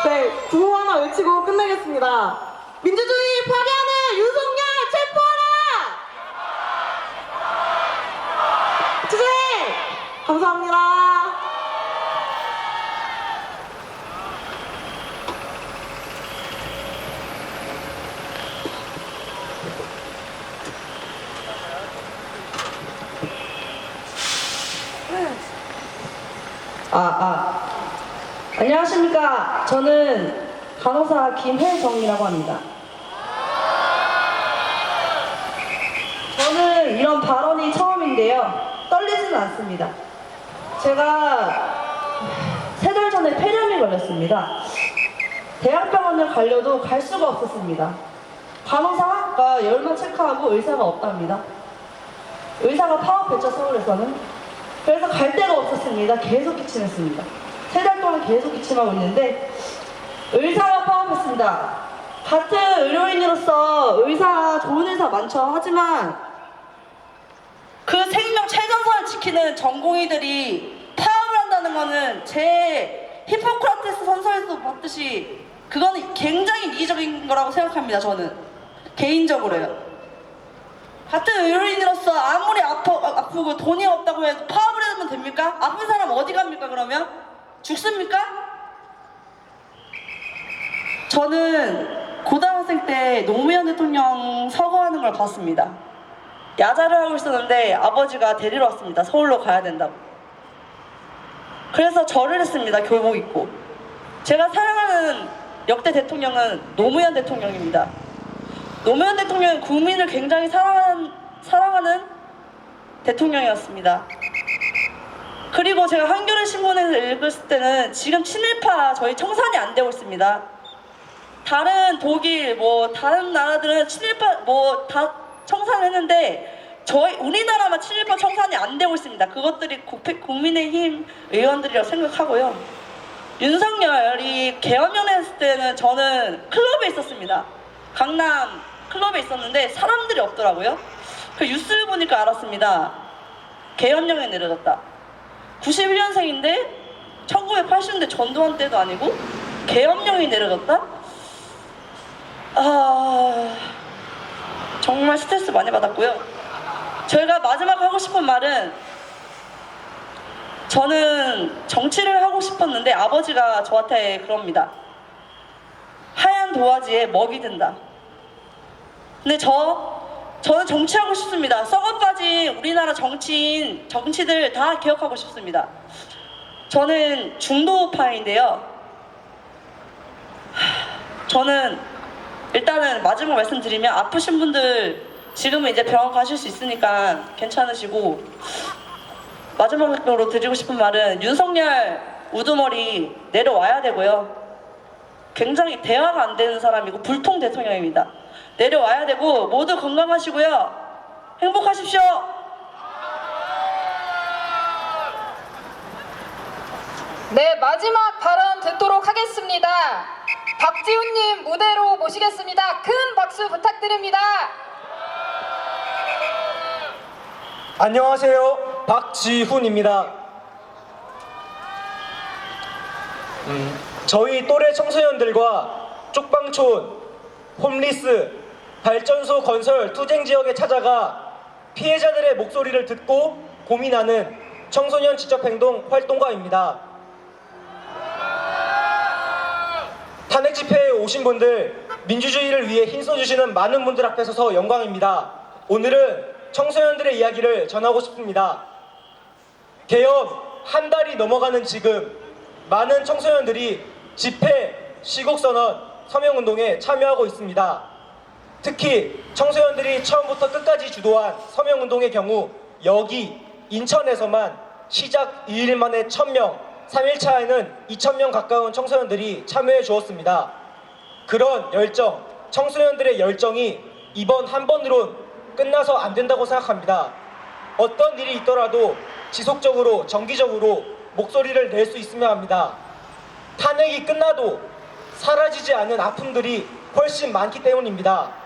네, 구호 하나 외치고 끝내겠습니다. 민주주의 파괴하는 윤석열 체포하라! 주제! 감사합니다. 안녕하십니까. 저는 간호사 김혜정이라고 합니다. 저는 이런 발언이 처음인데요. 떨리지는 않습니다. 제가 3달 전에 폐렴이 걸렸습니다. 대학병원을 가려도 갈 수가 없었습니다. 간호사가 열만 체크하고 의사가 없답니다. 의사가 파업했죠, 서울에서는. 그래서 갈 데가 없었습니다. 계속 기침했습니다. 3달 동안 계속 기침하고 있는데 의사가 파업했습니다. 같은 의료인으로서 좋은 의사 많죠. 하지만 그 생명 최전선을 지키는 전공의들이 파업을 한다는 거는 제 히포크라테스 선서에서 봤듯이 그거는 굉장히 이기적인 거라고 생각합니다. 저는 개인적으로요. 같은 의료인으로서 아무리 아프고 돈이 없다고 해도 파업을 해도 됩니까? 아픈 사람 어디 갑니까 그러면? 죽습니까? 저는 고등학생 때 노무현 대통령 서거하는 걸 봤습니다. 야자를 하고 있었는데 아버지가 데리러 왔습니다. 서울로 가야 된다고. 그래서 절을 했습니다. 교복 입고. 제가 사랑하는 역대 대통령은 노무현 대통령입니다. 노무현 대통령은 국민을 굉장히 사랑하는 대통령이었습니다. 그리고 제가 한겨레 신문에서 읽었을 때는 지금 친일파 저희 청산이 안 되고 있습니다. 다른 독일 다른 나라들은 친일파 다 청산했는데 우리나라만 친일파 청산이 안 되고 있습니다. 그것들이 국민의힘 의원들이라고 생각하고요. 윤석열이 계엄연회 했을 때는 저는 클럽에 있었습니다. 강남 클럽에 있었는데 사람들이 없더라고요. 그 뉴스를 보니까 알았습니다. 계엄령에 내려졌다. 91년생인데 1980년대 전두환 때도 아니고 계엄령이 내려졌다? 정말 스트레스 많이 받았고요. 저희가 마지막 하고 싶은 말은 저는 정치를 하고 싶었는데 아버지가 저한테 그럽니다. 하얀 도화지에 먹이 든다. 근데 저는 정치하고 싶습니다. 썩어 빠진 우리나라 정치들 다 기억하고 싶습니다. 저는 중도파인데요. 저는 일단은 마지막 말씀드리면 아프신 분들 지금은 이제 병원 가실 수 있으니까 괜찮으시고 마지막으로 드리고 싶은 말은 윤석열 우두머리 내려와야 되고요. 굉장히 대화가 안 되는 사람이고 불통 대통령입니다. 내려와야 되고 모두 건강하시고요. 행복하십시오. 네, 마지막 발언 듣도록 하겠습니다. 박지훈님 무대로 모시겠습니다. 큰 박수 부탁드립니다. 안녕하세요. 박지훈입니다. 저희 또래 청소년들과 쪽방촌, 홈리스, 발전소 건설 투쟁 지역에 찾아가 피해자들의 목소리를 듣고 고민하는 청소년 지적행동 활동가입니다. 탄핵 집회에 오신 분들, 민주주의를 위해 힘써주시는 많은 분들 앞에 서서 영광입니다. 오늘은 청소년들의 이야기를 전하고 싶습니다. 개엄 한 달이 넘어가는 지금 많은 청소년들이 집회, 시국선언, 서명운동에 참여하고 있습니다. 특히 청소년들이 처음부터 끝까지 주도한 서명운동의 경우 여기 인천에서만 시작 2일 만에 1000명, 3일차에는 2000명 가까운 청소년들이 참여해 주었습니다. 그런 열정, 청소년들의 열정이 이번 한 번으론 끝나서 안 된다고 생각합니다. 어떤 일이 있더라도 지속적으로, 정기적으로 목소리를 낼 수 있으면 합니다. 탄핵이 끝나도 사라지지 않는 아픔들이 훨씬 많기 때문입니다.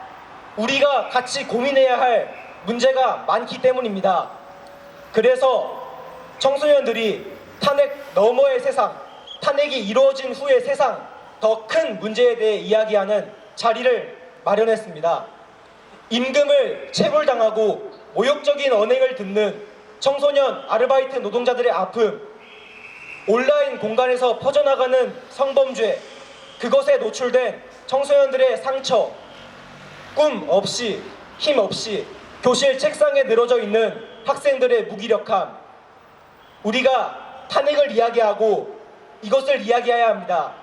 우리가 같이 고민해야 할 문제가 많기 때문입니다. 그래서 청소년들이 탄핵 너머의 세상, 탄핵이 이루어진 후의 세상, 더 큰 문제에 대해 이야기하는 자리를 마련했습니다. 임금을 체불당하고 모욕적인 언행을 듣는 청소년 아르바이트 노동자들의 아픔, 온라인 공간에서 퍼져나가는 성범죄, 그것에 노출된 청소년들의 상처, 꿈 없이, 힘 없이 교실 책상에 늘어져 있는 학생들의 무기력함, 우리가 탄핵을 이야기하고 이것을 이야기해야 합니다.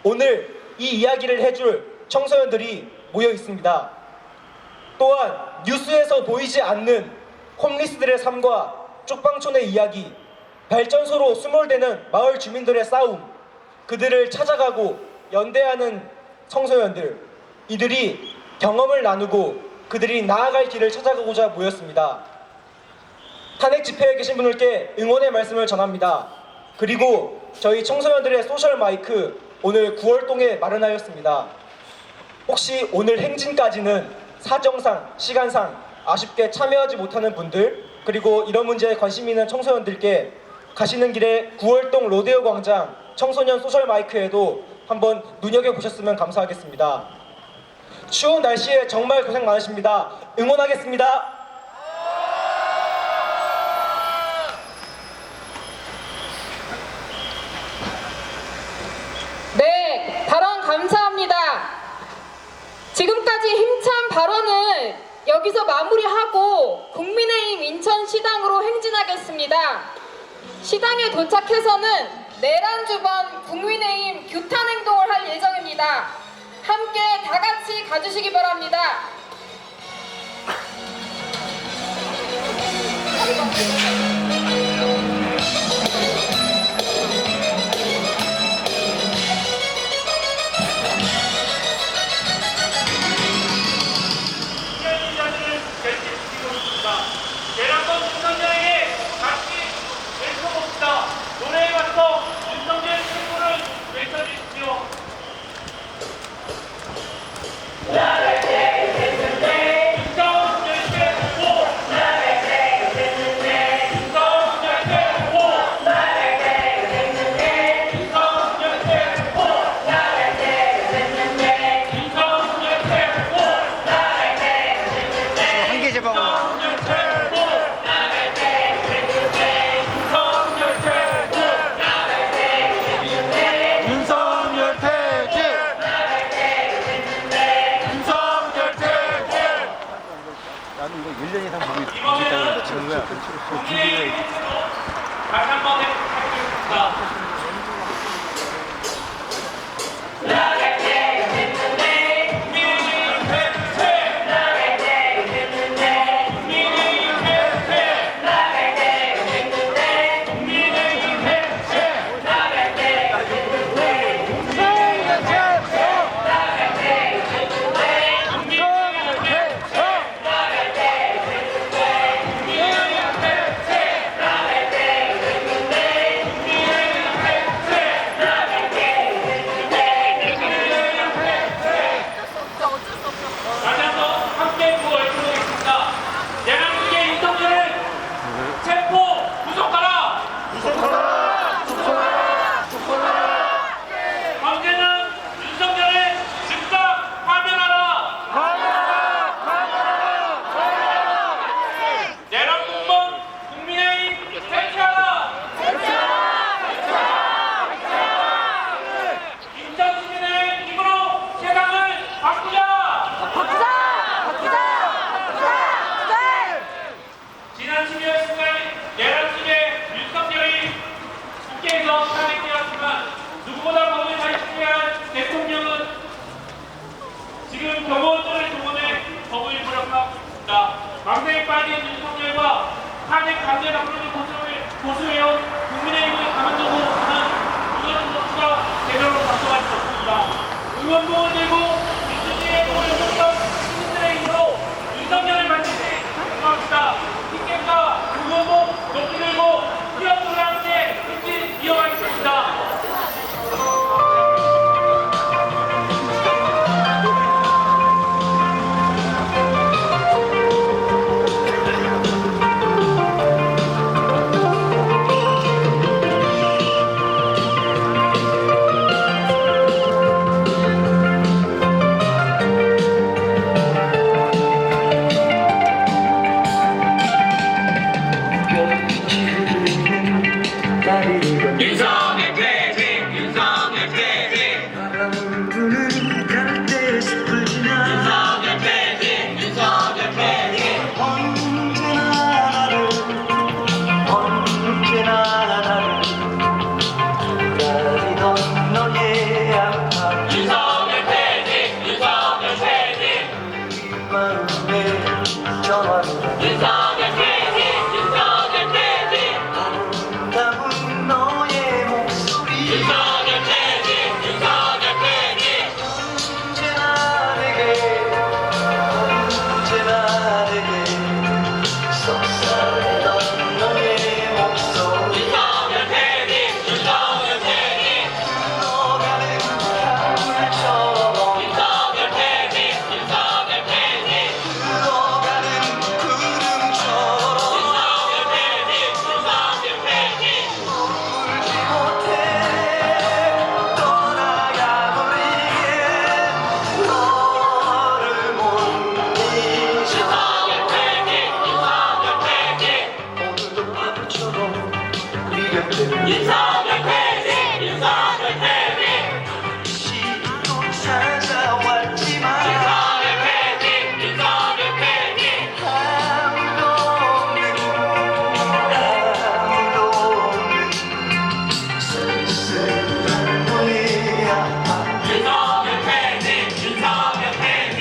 오늘 이 이야기를 해줄 청소년들이 모여 있습니다. 또한 뉴스에서 보이지 않는 홈리스들의 삶과 쪽방촌의 이야기, 발전소로 수몰되는 마을 주민들의 싸움, 그들을 찾아가고 연대하는 청소년들, 이들이 경험을 나누고 그들이 나아갈 길을 찾아가고자 모였습니다. 탄핵 집회에 계신 분들께 응원의 말씀을 전합니다. 그리고 저희 청소년들의 소셜 마이크 오늘 9월동에 마련하였습니다. 혹시 오늘 행진까지는 사정상, 시간상 아쉽게 참여하지 못하는 분들, 그리고 이런 문제에 관심 있는 청소년들께 가시는 길에 9월동 로데오 광장 청소년 소셜 마이크에도 한번 눈여겨보셨으면 감사하겠습니다. 추운 날씨에 정말 고생 많으십니다. 응원하겠습니다. 네, 발언 감사합니다. 지금까지 힘찬 발언을 여기서 마무리하고 국민의힘 인천시당으로 행진하겠습니다. 시당에 도착해서는 내란주번 국민의힘 규탄행동을 할 예정입니다. 함께 다 같이 가주시기 바랍니다. 내란번 윤석열에게 같이 외쳐봅시다. 노래에 맞춰 윤석열 최고를 외쳐주십시오. 나를 대했는데 윤석열 최고, 나를 대했는데 윤석열 최고, 나를 대했는데 윤석열 최고, 나를 대했는데 윤석열 최고, 나를 대했는데 한계 제방으로. 나는 이거 1년 이상 보고 있다고 했는데 지는 거야. 다시 한번 해보겠습니다. 이야기한 윤석열과 탄핵 강제 박근혜 고수해온 국민의힘을 가만두고 있는 이거는 모두가 제대로 작동할 수 없습니다. 응원봉을 들고 민주주의에 모여섰던 시민들의 힘으로 윤석열을 반드시 공격합시다. 핑계과 응원봉 높이 들고 뛰어들어 함께 행진 이어가겠습니다. 윤석열 퇴진, 윤석열 퇴진. 바람 부는 갈대숲을 지나. 윤석열 퇴진, 윤석열 퇴진. 언제나 나를 기다리던 너의 아파. 윤석열 퇴진, 윤석열 퇴진. 이 마음에 전화를. 윤석열 퇴진, 윤석열 퇴진. 아름다운 너의 목소리. 윤석열 퇴진, 윤석열 퇴진. 언제나 내게 속삭이던 너의 목소리. 윤석열 퇴진, 윤석열 퇴진. 흘러가는 강물처럼. 윤석열 퇴진, 윤석열 퇴진. 흘러가는 구름처럼. 윤석열 퇴진, 윤석열 퇴진. 울지 못해 떠나가버리게 너를 못 잊어. 윤석열 퇴진, 윤석열 퇴진. 오늘도 바보처럼 네 곁에. 윤석열 퇴진, 윤석열 퇴진. 시도 찾아왔지만. 윤석열 퇴진, 윤석열 퇴진. 아무도 없는 쓸쓸한 너의 아파. 윤석열 퇴진, 윤석열 퇴진.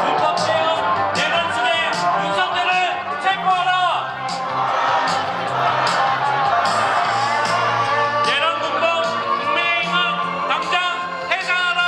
불법체험 내란 중에 윤석열을 체포하라. 내란 공범 국민의힘은 당장 해산하라.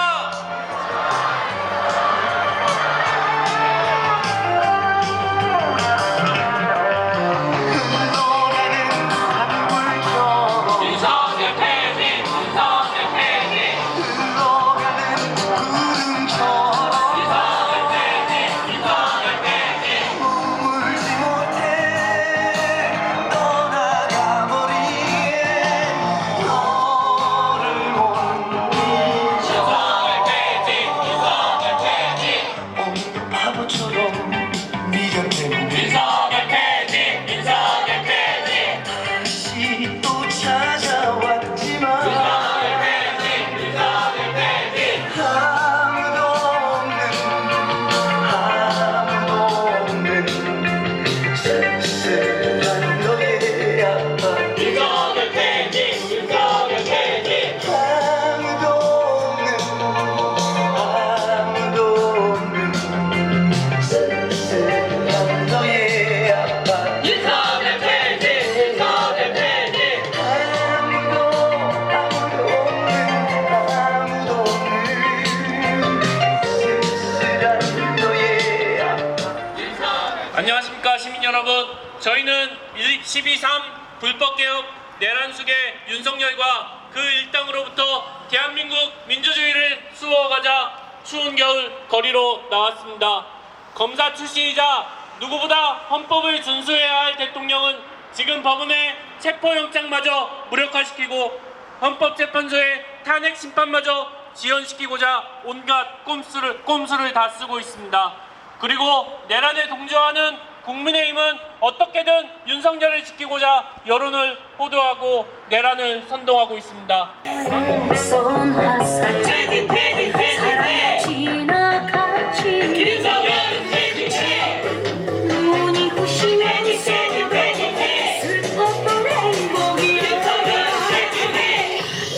흘러가는 강물처럼. 윤석열 퇴진, 윤석열 퇴진. 흘러가는 구름처럼. 윤석열 퇴진, 윤석열 퇴진. 울지 못해 떠나가버리게 너를 못 잊어. 윤석열 퇴진, 윤석열 퇴진. 오늘도 바보처럼 네 곁에. 윤석열 퇴진, 윤석열 퇴진. 다시 또 찾아왔지만. 윤석열 퇴진, 윤석열 퇴진. 아무도 없는 쓸쓸한 너의 아파. 윤석열 퇴진, 윤석열 퇴진. 아무도 없는 쓸쓸한 너의 아파. 윤석열 퇴진, 윤석열 퇴진. 아무도 없는 쓸쓸한 너의 아파. 안녕하십니까 시민 여러분. 저희는 12.3 불법개혁 내란숙의 윤석열과 그 일당으로부터 대한민국 민주주의를 수호하고자 추운 겨울 거리로 나왔습니다. 검사 출신이자 누구보다 헌법을 준수해야 할 대통령은 지금 법원의 체포영장마저 무력화시키고 헌법재판소의 탄핵 심판마저 지연시키고자 온갖 꼼수를 다 쓰고 있습니다. 그리고 내란에 동조하는 국민의힘은 어떻게든 윤석열을 지키고자 여론을 호도하고 내란을 선동하고 있습니다.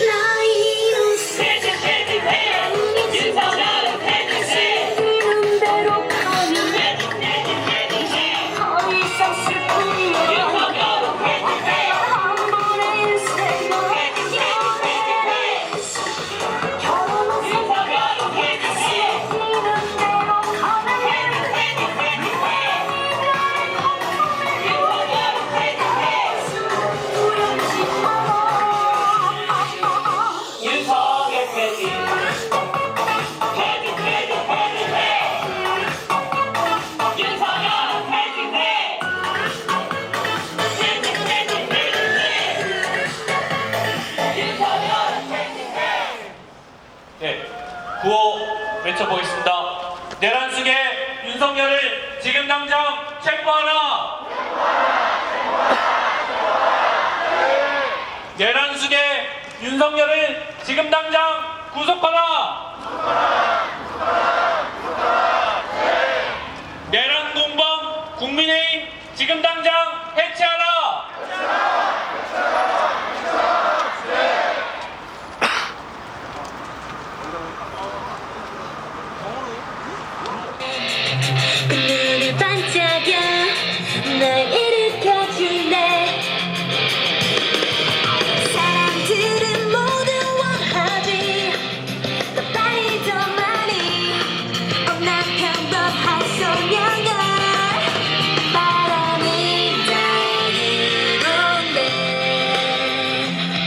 나이로 당장 체포하라! 내란숙의 윤석열을 지금 당장 구속하라! 내란 공범 국민의힘 지금 당장 해체하라! 눈을 반짝여 날 일으켜줄래 사람들은 모두 원하지 더 빨리 더 많이 난 평범한 소녀가 바람이 달리는데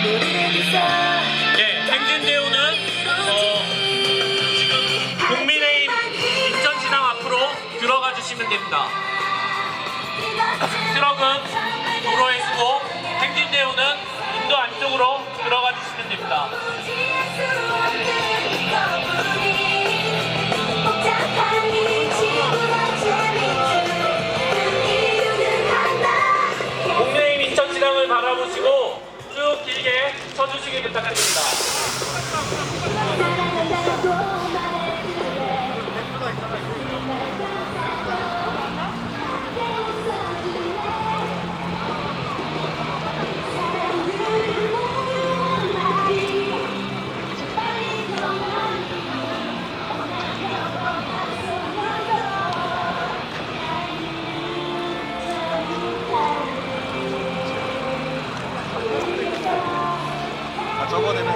모두에게서 네, 행진대우는 지금 국민의힘 인천시당 앞으로 들어가 주시면 됩니다. 트럭은 도로에 서고 행진대우는 인도 안쪽으로 들어가 주시면 됩니다. 국민의힘 인천시당을 바라보시고 쭉 길게 서주시길 부탁드립니다. 저번에는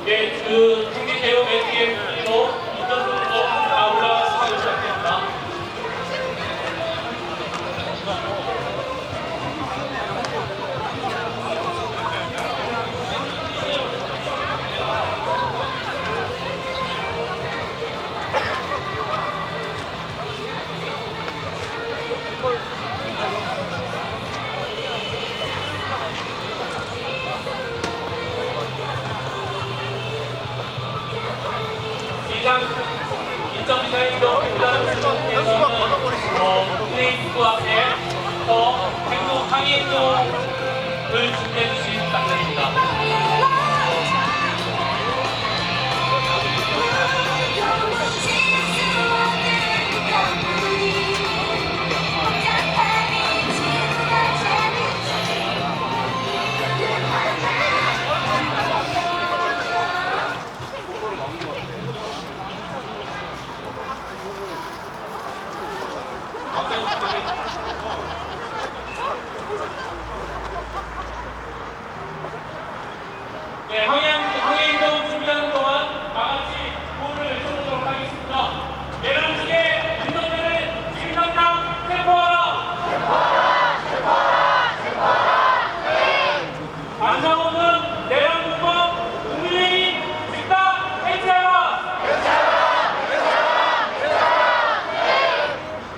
네, 그 행진대우 매트의 분위기로 인천으로 다 올라가기 시작됩니다. 인천시장에서 국민의힘 입구 앞에서 행동 항의 행동을 준비해 주시기 부탁드립니다. 네, 항해행동 준비하는 동안 다같이 구호를 외쳐보도록 하겠습니다. 내란숙의 윤석열을 지금 당장 체포하라! 안상호는 내란 공범 국민의힘 즉각 해체하라!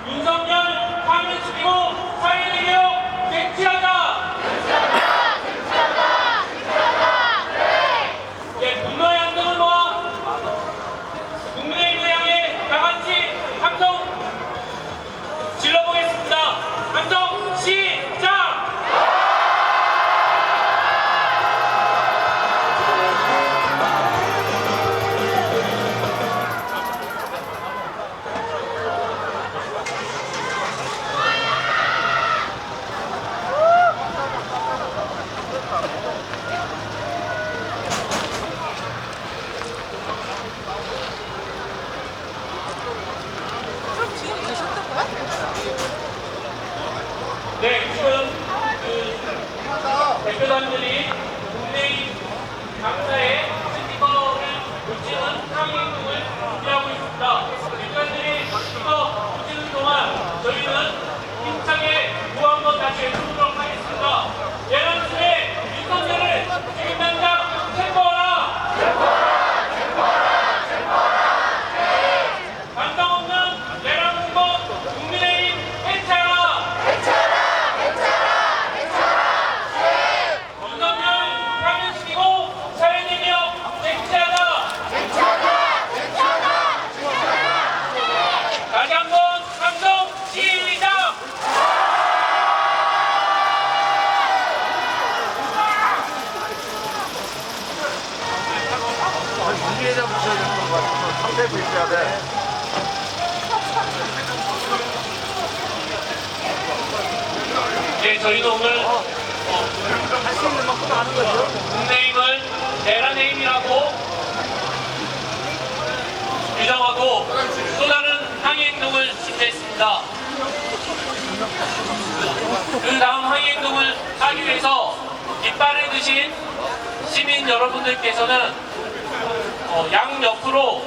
윤석열 파면시키고 사회개혁 백지하자! 예, 분노의 함성을 모아 국민의힘을 향해 다같이 함성 질러보겠습니다. 함성 시작! 네, 지금 그 대표단들이 국내인 강사의 스티커를 붙이는 항의 행동을 준비하고 있습니다. 대표단들이 스티커 붙이는 동안 저희는 네, 저희도 오늘 국내임을 내란해임이라고 규정하고 또 다른 항의행동을 준비했습니다. 그 다음 항의행동을 하기 위해서 깃발을 드신 시민 여러분들께서는 양옆으로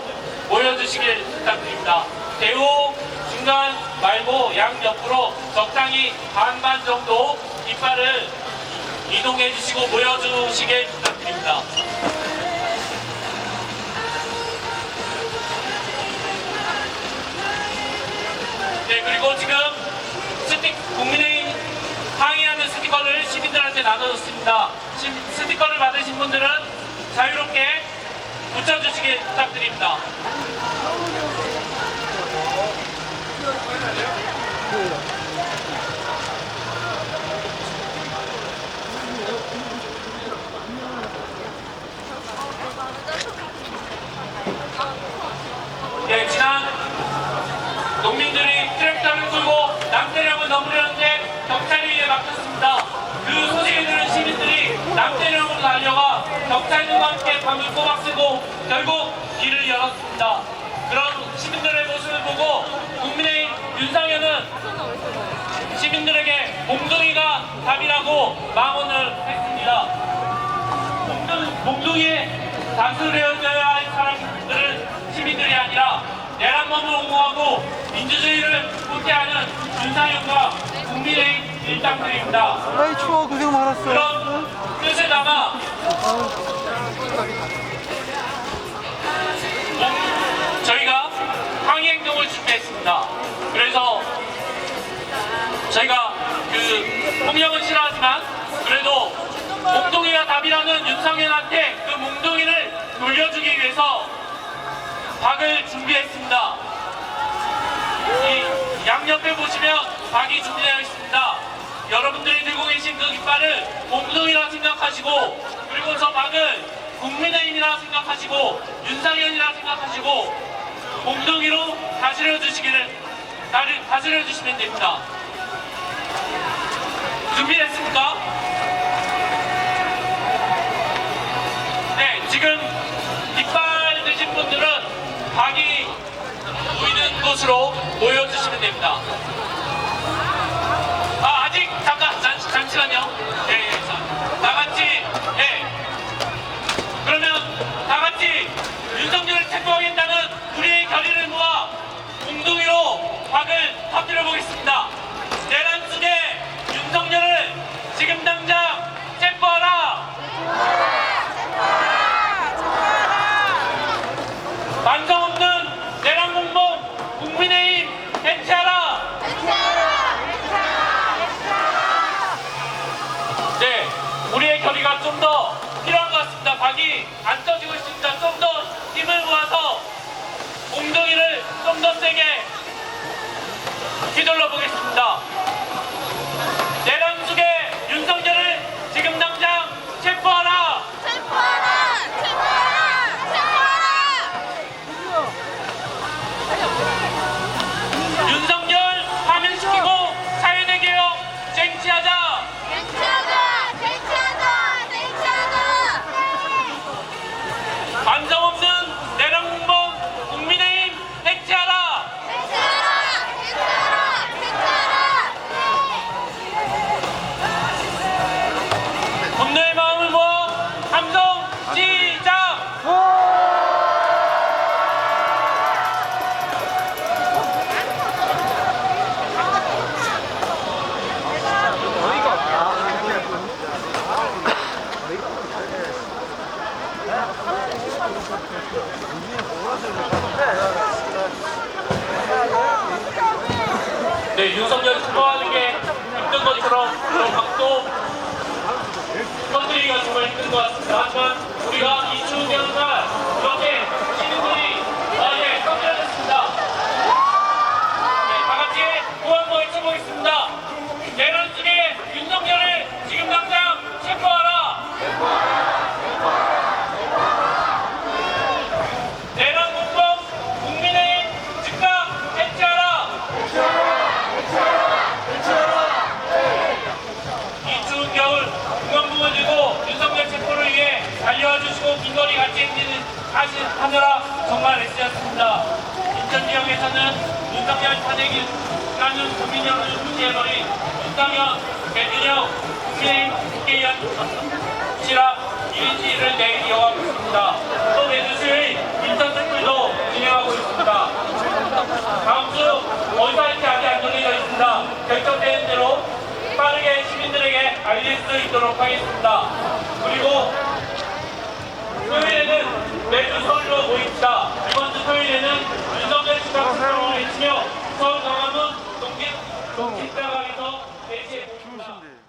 모여주시길 부탁드립니다. 대우 중간 말고 양옆으로 적당히 반반 정도 깃발을 이동해 주시고 모여주시길 부탁드립니다. 네, 그리고 지금 국민의힘 항의하는 스티커를 시민들한테 나눠줬습니다. 스티커를 받으신 분들은 자유롭게 붙여주시길 부탁드립니다. 네, 지난 농민들이 트랙터를 끌고 남대령을 넘으려는데 경찰에 의해 막혔습니다. 그 소식을 들은 시민들이 남대령으로 달려가 경찰들과 함께 밤을 꼬박 쓰고 결국 길을 열었습니다. 그런 시민들의 모습을 보고 국민의힘 윤상현은 시민들에게 몽둥이가 답이라고 망언을 했습니다. 몽둥이에 다스려져야 할 사람들은 시민들이 아니라 내란범을 옹호하고 민주주의를 후퇴하는 윤상현과 국민의힘 일당들입니다. 아이 추워 고생 많았어. 그런 뜻을 담아 저희가 항의행동을 준비했습니다. 그래서 저희가 폭력은 싫어하지만 그래도 몽둥이가 답이라는 윤상현한테 그 몽둥이를 돌려주기 위해서 박을 준비했습니다. 이 양옆에 보시면 박이 준비되어 있습니다. 여러분들이 들고 계신 그 깃발을 몽둥이라 생각하시고 그리고 저 박을 국민의힘이라 생각하시고 윤상현이라 생각하시고 몽둥이로 다스려 주시면 됩니다. 준비됐습니까? 네, 지금 깃발 드신 분들은 박이 보이는 곳으로 모여주시면 됩니다. 아직 잠시만요. 네, 다 같이, 네. 그러면 다 같이 윤석열을 체포하겠다는 우리의 결의를 모아 몽둥이로 박을 터뜨려 보겠습니다. 내란 속에 윤석열을 지금 당장 체포하라! 반성 없는 내란 공범 국민의힘 해체하라! 인천 지역에서는 윤석열 탄핵이라는 국민 여론을 무시해버린 윤석열 대통령 국민의힘 국회의원 실학 1인시를 내일 이어가고 있습니다. 또 매주 수요일 인천 특불도 진행하고 있습니다. 다음 주 어디서 할지 아직 안 정해져 있습니다. 결정되는 대로 빠르게 시민들에게 알릴 수 있도록 하겠습니다. 그리고 토요일에는 매주 서울로 모입시다. 이번 주 토요일에는 윤석열 시장 수정을 외치며 서울 광화문 동집대학에서 4시에 모입니다.